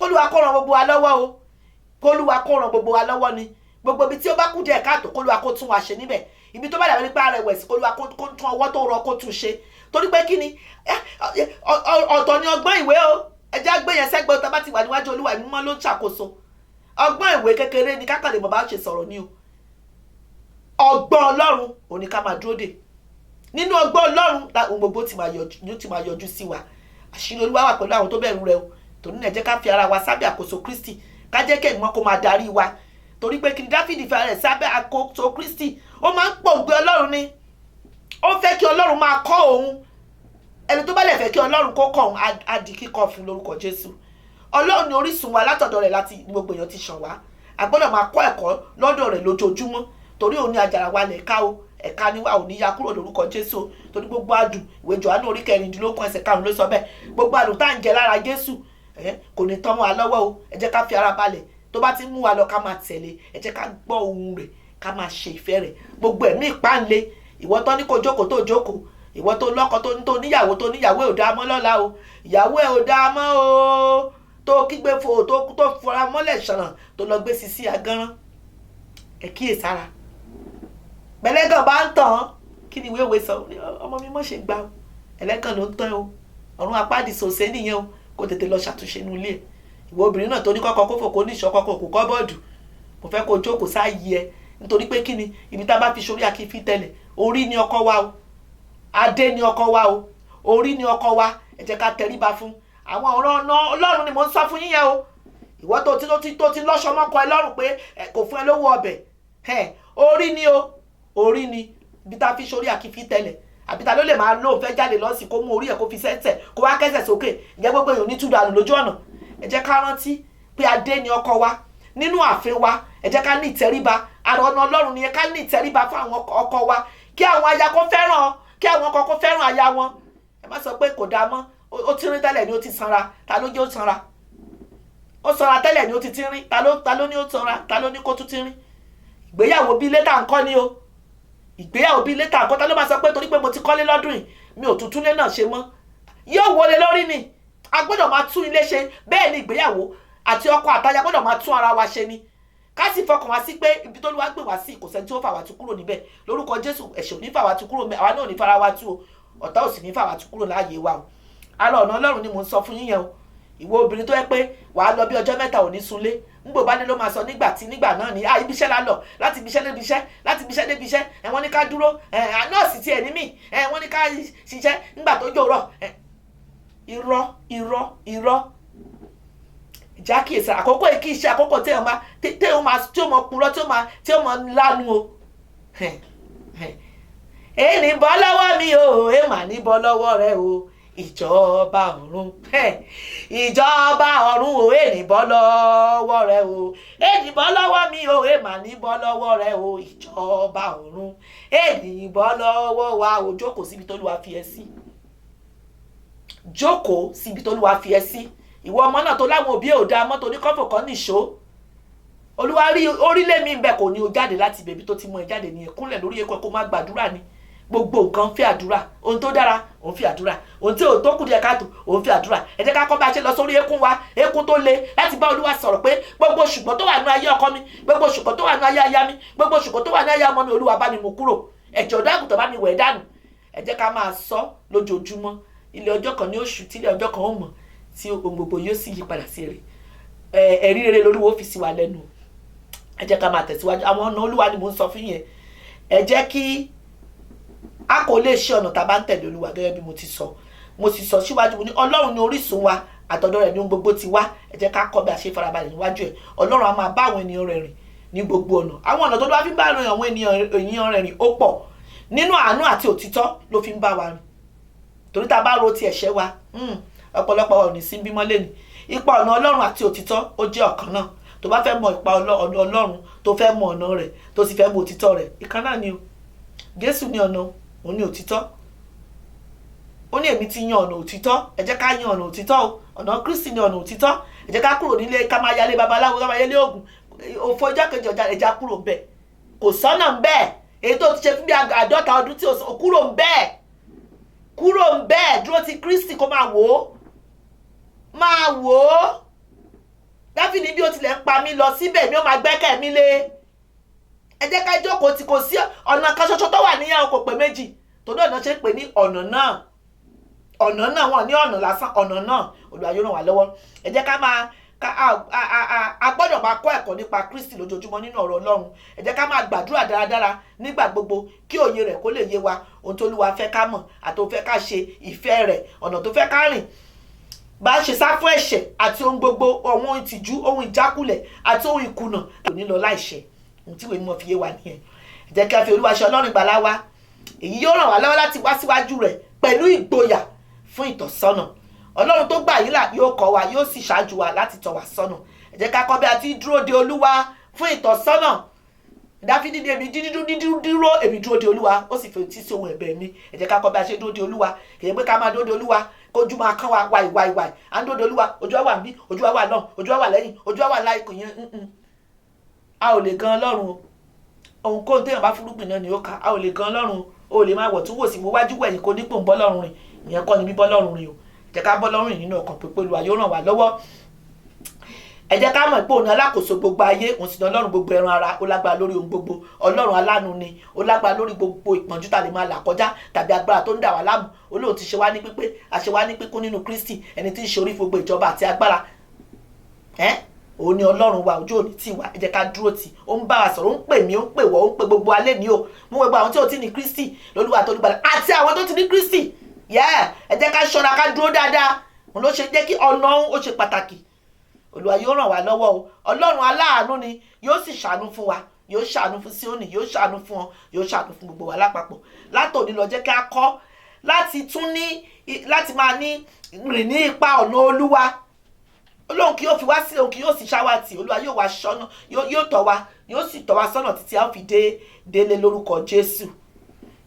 Olúwa kó ràn gbogbo wa lọ́wọ́ o. Olúwa kó ràn gbogbo wa lọ́wọ́ ni. Gbogbo ibi tí ó bá kù díẹ̀ káàtó, Olúwa kó tún wa ṣe níbẹ̀. Ibi tó bá dàbí nípa rẹ̀wẹ̀sì, Olúwa kó tún ọwọ́ tó rọ kó tún ṣe. Torí pé kí ni, ọ̀tọ̀ ni ọgbọ́n ìwé o. Ẹ jẹ́ gbé yẹn sẹ́gbẹ̀ẹ́ tá bá ti wà níwájú Olúwa, ẹ̀mí mímọ́ ló ń ṣàkóso. Ọgbọ́n ìwé kékeré ni kákàlẹ̀ mọ̀ bá ṣe sọ̀rọ̀ ni o. Ọgbọ́n Ọlọ́run ò ní ká máa dúró dè. Nínú ọgbọ́n Ọlọ́run ohun gbogbo ti máa yọjú sí wa. Àṣírí Olúwa wà pẹ̀lú àwọn tó bẹ̀rù rẹ̀ o. torí náà ẹ jẹ́ ká fi ara wa sábẹ́ àkóso Kristi, ká jẹ́ kí ẹ̀mọ́ kó máa darí wa, torí pé kí ni Dáfídì fi ara rẹ̀ sábẹ́ àkóso Kristi, ó máa ń pòǹgbẹ Ọlọ́run ni, ó fẹ́ kí Ọlọ́run máa kọ́ òun. Ẹni tó bá lè fẹ́ kí Ọlọ́run kó kọ́ òun á di kíkọ́ fún lórúkọ Jésù. Ọlọ́run ni orísun wa, látọ̀dọ̀ rẹ̀ láti gbogbo èèyàn ti ṣàn wá. A gbọ́dọ̀ máa kọ́ ẹ̀kọ́ lọ́dọ̀ rẹ̀ lójoojúmọ́, torí òun ni àjàrà wa lẹ̀ka o, ẹ̀ka ni wa ò ní ya kúrò lórúkọ Jésù, torí gbogbo adùn, ìwé Jòhánù orí 16 ẹsẹ̀ 5 ló sọ bẹ́ẹ̀, gbogbo adùn tá à ń jẹ lára Jésù kò ní tán mọ́ wa lọ́wọ́ o. Ẹ jẹ́ ká fi ara balẹ̀, tó bá ti mú wa lọ ká máa tẹ̀lé, ẹ jẹ́ ká gbọ́ ohùn rẹ̀, ká máa ṣe ìfẹ́ rẹ̀. Gbogbo ẹ̀mí ìpáǹle, ìwọ tó ní kó jókòó tó jókòó, ìwọ tó lọ́kọ tó níyàwó tó níyàwó ò dáa mọ́ lọ́la o, ìyàwó ẹ̀ ò dáa mọ́ o, tó kígbe fò tó fọra mọ́lẹ̀ ṣàràn tó lọ gbé sisi agánrán, ẹ kíyèsára. Bẹ̀lẹ́gàn bá ń tàn, kí ni ìwé òwe sọ? Ọmọ mi mọ̀ ṣe gbà o, ẹlẹ́gàn ló ń tán o, ọ̀run apáàdì sòsé nìyẹn o, kó tètè lọ ṣàtúnṣe inú ilé ẹ̀. Ìwọ obìnrin náà tó ní kọ́kọ́ kó fò kó ní ìṣọ́ kọ́kọ́ kó kọ́ bọ́ọ̀dù, mo fẹ́ kó jókòó sáàyè ẹ, nítorí pé kí ni ibi tá a bá fi sórí akífi tẹ́lẹ̀, orí ni ọkọ wa o, adé ni ọkọ wa o, orí ni ọkọ wa. Ẹ jẹ́ ká tẹríba fún àwọn ọ̀rọ̀ Ọlọ́run ni mo ń sọ fún yín yẹn o. Ìwọ tó ti lọ́ṣọ mọ́kọ ẹ lọ́rùn pé kò fún ẹ lówó ọbẹ̀, orí ni o, orí ni ibi tá a fi sórí akífi tẹ́lẹ̀. Àbí ta ló lè máa lóun fẹ́ jáde lọ́sìn kó mú orí ẹ̀ kó fi sẹ́sẹ̀ kó wá kẹ́sẹ̀ sókè, ìyẹn gbogbo èèyàn ní túdú àrùn lójú ọ̀nà. Ẹ jẹ́ ká rántí pé adé ni ọkọ wa nínú ààfin wa. Ẹ jẹ́ ká ní ìtẹríba, àrà ọ̀nà Ọlọ́run nìyẹn, ká ní ìtẹríba fún àwọn ọkọ wa, kí àwọn aya kó fẹ́ràn, kí àwọn ọkọ kó fẹ́ràn aya wọn. Ẹ má sọ pé kò dáa mọ́, ó ti rí tẹ́lẹ̀ ni ó ti sanra, ta ló jẹ́ ó sanra? Ó sanra tẹ́lẹ̀ ni ó ti ti rí, ta ló ní ó sanra, ta ló ní kó tún ti rí? Ìgbéyàwó bí létà ń kọ́ ni o, ìgbéyàwó bí létà ń kọ́, ta ló máa sọ pé torí pé mo ti kọ́lé lọ́dún yìí mi ò tuntun lé náà ṣe mọ́? Yóò wọlé lórí ni. A gbọ́dọ̀ máa tún ilé ṣe, bẹ́ẹ̀ ni ìgbéyàwó àti ọkọ àtaya gbọ́dọ̀ máa tún ara wa ṣe ni. Ká sì fọkàn wá sí pé ibi tó Olúwa gbé wá sí kò sẹ́ni tí ó fà wá tú kúrò níbẹ̀. Lórúkọ Jésù ẹ̀ṣẹ̀ ò ní fà wá tú kúrò, àwa náà ò ní fara wa tú o, ọ̀tá ò sì ní fà wá tú kúrò láàyè wa o. Àrà ọ̀nà Ọlọ́run ni mò ń sọ fún yín yẹn o. Ìwọ obìnrin tó yẹ pé wàá lọ bí ọjọ́ mẹ́ta ò ní sunlé, ńgbò bá dé ló máa sọ nígbà náà ni ibi iṣẹ́ la lọ, láti ibi iṣẹ́ débi iṣẹ́, láti ibi iṣẹ́ débi iṣẹ́, wọ́n ní ká dúró, nọ́ọ̀sì tiẹ̀ ní mí, wọ́n ní ká ṣiṣẹ́ nígbà tó jòrọ̀. Irọ́. Jákèsí àkókò yìí kì í ṣe àkókò tí ó mọ purọ́, tí ó mọ lánu o. Èní bọ́ lọ́wọ́ mi o, èèmà ní bọ́ lọ́wọ́ rẹ o, ìjọba ọ̀run ìjọba ọ̀run o, èní bọ́ lọ́wọ́ rẹ o, èní bọ́ lọ́wọ́ mi o, èèmà ní bọ́ lọ́wọ́ rẹ o, ìjọba ọ̀run èní bọ́ lọ́wọ́ wa o. Jókòó síbi tó Olúwa fi ẹ́ sí, jókòó síbi tó Olúwa fi ẹ́ sí. Ìwọ ọmọ náà tó láwọn òbí ò dáa mọ́, tó ní kọ́fọ̀ kan nìṣó, Olúwa rí orílẹ̀ mi ń bẹ, kò ní o jáde láti bèbí tó ti mú ẹ jáde nìyẹn. Kúnlẹ̀ lórí ẹ̀kọ́ kó má gbàdúrà ni. Gbogbo nǹkan fi àdúrà, ohun tó dára òun fi àdúrà, ohun tí ò tó kù díẹ̀ káàtó òun fi àdúrà. Ẹ jẹ́ ká kọ́ bá ṣe lọ sórí eékún wa, eékún tó le, láti bá Olúwa sọ̀rọ̀ pé gbogbo ṣùgbọ́n tó wà nínú ayé ọkọ mi, gbogbo ṣùgbọ́n tó wà nínú ayé aya mi, gbogbo ṣùgbọ́n tó wà nínú ayé ọmọ mi, Olúwa bá mi mú kúrò, ẹ̀jẹ̀ ọ̀dọ́ àgùntàn bá mi wẹ̀ dànù. Ẹ jẹ́ ká máa sọ lójoojúmọ́. Ilé ọjọ́ kan ní oṣù tí ilé ọjọ́ kan ó mọ̀, tí ohun gbogbo yóò sì yí padà sí rere. Ẹ̀rí rere l'Olúwa fi sí wa lẹ́nu. Ẹ jẹ́ ká máa tẹ̀síwájú. Àwọn ọ̀nà Olúwa ni mò ń sọ fún yẹn. Ẹ jẹ́ kí a kò lè ṣe ọ̀nà tá a bá ń tẹ̀lé Olúwa, gẹ́gẹ́ bí mo ti sọ síwájú. Mo ní Ọlọ́run ni orísun wa, àtọ̀dọ̀ rẹ̀ ní ohun gbogbo ti wá. Ẹ jẹ́ ká kọ́ bí a ṣe farabalẹ̀ níwájú ẹ̀. Ọlọ́run á máa bá àwọn ènìyàn rẹ̀ rìn ní gbogbo ọ̀nà. Àwọn ọ̀nà tó Olúwa fi ń bá àwọn ènìyàn rẹ̀ rìn ó pọ̀. Nínú àánú àti òtítọ́ ló fi ń bá wa rìn. Torí tá a bá ro ti ẹ̀ṣẹ̀ wa, ọ̀pọ̀lọpọ̀ ò ní sí bímọ lẹ́nu. Ipa ọ̀nà Ọlọ́run àti òtítọ́ ó jẹ́ ọ̀kan náà. Tó bá fẹ́ mọ ipa ọ̀nà Ọlọ́run, tó fẹ́ mọ ọ̀nà rẹ̀, tó sì fẹ́ mọ òtítọ́ rẹ̀, ìkan náà ni o. Jésù ní ọ̀nà, òun ní òtítọ́. Ó ní èmi ti yan ọ̀nà òtítọ́. Ẹ jẹ́ ká yan ọ̀nà òtítọ́ o. Ọ̀nà Kristi ní ọ̀nà òtítọ́. Ẹ jẹ́ ká kúrò nílé ká máa yálé babaláwo, ká máa yálé ògùn, òfò ọjọ́ kejì ọjà, ẹ jẹ́ kúrò ńbẹ̀. Kò sọ́nà ńbẹ̀. Èyí tó ti ṣe fún bí 50 ọdún tí o kúrò ńbẹ̀. Kúrò ńbẹ̀, dúró ti Kristi kó máa wò ó. Dáfídì bí ó tilẹ̀ ń pa mí lọ, síbẹ̀ ni ó máa gbẹ́kẹ̀ mi lé. Ẹ jẹ́ ká jókòó tí kò sí ọ̀nà kan ṣoṣo tó wà níyàn, kò pé méjì. Tó náà ṣe ń pè ní ọ̀nà náà. Ọ̀nà náà, wọ́n ní ọ̀nà lásán, ọ̀nà náà. Olúwa yóò ràn wá lọ́wọ́. Ẹ jẹ́ ká máa a gbọ́dọ̀ máa kọ́ ẹ̀kọ́ nípa Kristi lójoojúmọ́ nínú ọ̀rọ̀ Ọlọ́run. Ẹ jẹ́ ká máa gbàdúrà dáradára nígbà gbogbo, kí òye rẹ̀ kó lè yé wa ohun tó Olúwa fẹ́ ká mọ̀, àti ohun fẹ́ ká ṣe, ìfẹ́ rẹ̀, ọ̀nà tó fẹ́ ká rìn. bá ṣe sá fún ẹ̀ṣẹ̀ àti ohun gbogbo, ohun ìtìjú, ohun ìjákulẹ̀ àti ohun ìkùnà kò ní lọ láìṣẹ. Ohun tí ìwé mímọ́ fi yé wa nìyẹn. Ẹ jẹ́ kí a fi Olúwa ṣe Ọlọ́run ìgbàlà wa. Èyí yóò ràn wá lọ́wọ́ láti wá síwájú rẹ̀ pẹ̀lú ìgboyà fún ìtọ́sọ́nà. Ọlọ́run tó gbà yín là yóò kọ́ wa, yóò sì ṣáájú wa láti tọ́ wa sọ́nà. Ẹ jẹ́ ká kọ́ bí a ti dúró de Olúwa fún ìtọ́sọ́nà. Dáfídì ní èmi dúró èmi dúró de Olúwa, ó sì fetí sí ohùn ẹ̀bẹ̀ mi. Ẹ jẹ́ ká kọ́ bí a ṣe dúró de Olúwa. Kì í pé ká máa dúró de Olúwa kójú máa kán wa wàì. À ń dúró de Olúwa, ojú wa wà níbí, ojú wa wà náà, ojú wa wà lẹ́yìn, ojú wa wà láìkò yẹn. A ò lè gan Ọlọ́run o. Ohunkóhun téèyàn bá fúrúgbìn náà ni ó ká. A ò lè gan Ọlọ́run o. Lè máa wọ̀ tún wò sí mo wájú wẹ̀yìn kó nípò ń bọ́ lọ́run rìn. Ìyẹn kọ́ ni bíbọ́ lọ́run rìn o. Jẹ́ ká bọ́ lọ́run rìn nínú ọkàn pípé Olúwa yóò ràn wá lọ́wọ́. Ẹ jẹ́ ká mọ̀ pé òun ni alákòóso gbogbo ayé, òun sì ni Ọlọ́run gbogbo ẹran ara, ó lágbára lórí ohun gbogbo. Ọlọ́run aláàánú ni, ó lágbára lórí gbogbo ìpọ́njú tá lè máa là kọjá tàbí agbára tó ń dà wá láàmú. Olóhùn ti ṣe wá ní pípé, a ṣe wá ní píkún nínú Kristi, ẹni tí ń ṣe orí gbogbo ìjọba àti agbára. Òun ni Ọlọ́run wa, ojú òní tì wá. Ẹ jẹ́ ká dúró tì. Ó ń bá wa sọ̀rọ̀, ó ń pè mí, ó ń pè wọ́, ó ń pè gbogbo alẹ́ ní o. Mú gbogbo àwọn tí ò tí ní Kristi lólúwa tó lùgbàlà àti àwọn tó ti ní Kristi. Ẹ jẹ́ ká ṣọ́ra, ká dúró dáadáa. Òun ló ṣe jẹ́ kí ọ̀nà òun ó ṣe pàtàkì. Olúwa yóò ràn wá lọ́wọ́ o. Ọlọ́run aláàánú ni, yóò sì ṣàánú fún wa, yóò ṣàánú fún Síónì, yóò ṣàánú fún ọ, yóò ṣàánú fún gbogbo wa lápapọ̀. Látòní lọ jẹ́ ká kọ́ láti máa ní rìn ní ipa ọ̀nà Olúwa. Olóhùn kì yóò fi wá sí, òun kì yóò sì ṣáwàtì. Olúwa yóò wá ṣọ́nà, yóò tọ́ wa, yóò sì tọ́ wa sọ́nà títí a ó fi délé lórúkọ Jésù.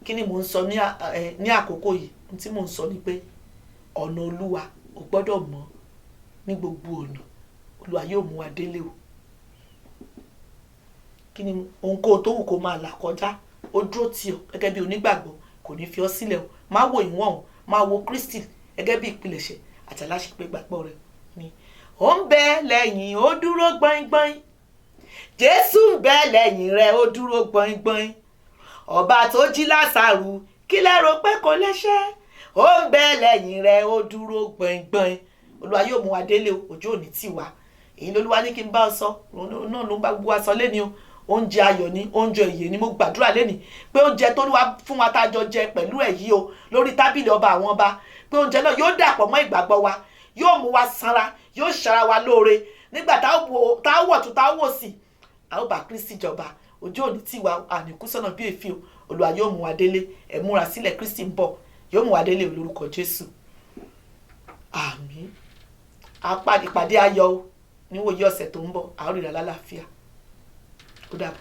Kí ni mò ń sọ ní àkókò yìí? Ohun tí mò ń sọ ni pé ọ̀nà Olúwa ò gbọ́dọ̀ mọ́ ní gbogbo ọ̀nà. Olúwa yóò mú wa délé o. Kí ni ohunkóhun tó wù kó máa là kọjá, ó dúró tì ọ́ gẹ́gẹ́ bí onígbàgbọ́, kò ní fi ọ́ sílẹ̀ o. Má wo ìwọ̀n o, má wo Kristi gẹ́gẹ́ bí ìpilẹ̀ṣẹ̀ àti aláṣepé gbàgbọ́ rẹ̀ ni. Ó ń bẹ lẹ́yìn, ó dúró gbọ̀ngbọ̀n. Jésù ń bẹ lẹ́yìn rẹ̀, ó dúró gbọ̀ngbọ̀n. Ọba tó jí Lásárù, kí lẹ rò pé kò lè ṣe? Ó ń bẹ lẹ́yìn rẹ̀, ó dúró gbọ̀ngbọ̀n. Olúwa yóò mú wa délé o, ojú òní tì wá. Èyí lolúwa ní kí n bá ọ sọ, náà ló ń bá gbogbo wa sọ léni o. Oúnjẹ ayọ̀ ni, oúnjẹ ìyè ni. Mo gbàdúrà léni pé oúnjẹ tó wá fún wa tá a jọ jẹ pẹ̀lú èyí o lórí tábìlì ọba àwọn ọba, pé oúnjẹ náà yóò dàpọ̀ mọ́ ìgbàgbọ́ wa, yóò mú wa sanra, yóò ṣara wa lóore. Nígbà tá a wọ̀ tún tá a wò sí, a ó bá Kristi jọba. Ojú òní tì wá, àníkú sọ́nà bí èéfín o. Olúwa yóò mú wa délé. Ẹ múra sílẹ̀, Kristi ń bọ̀, yóò mú wa délé lórúkọ Jésù. Àmín. Ìpàdé ayọ̀ níwòye ọ̀sẹ̀ tó ń bọ̀. A ó ríra lálàáfíà. Ó dàbọ̀.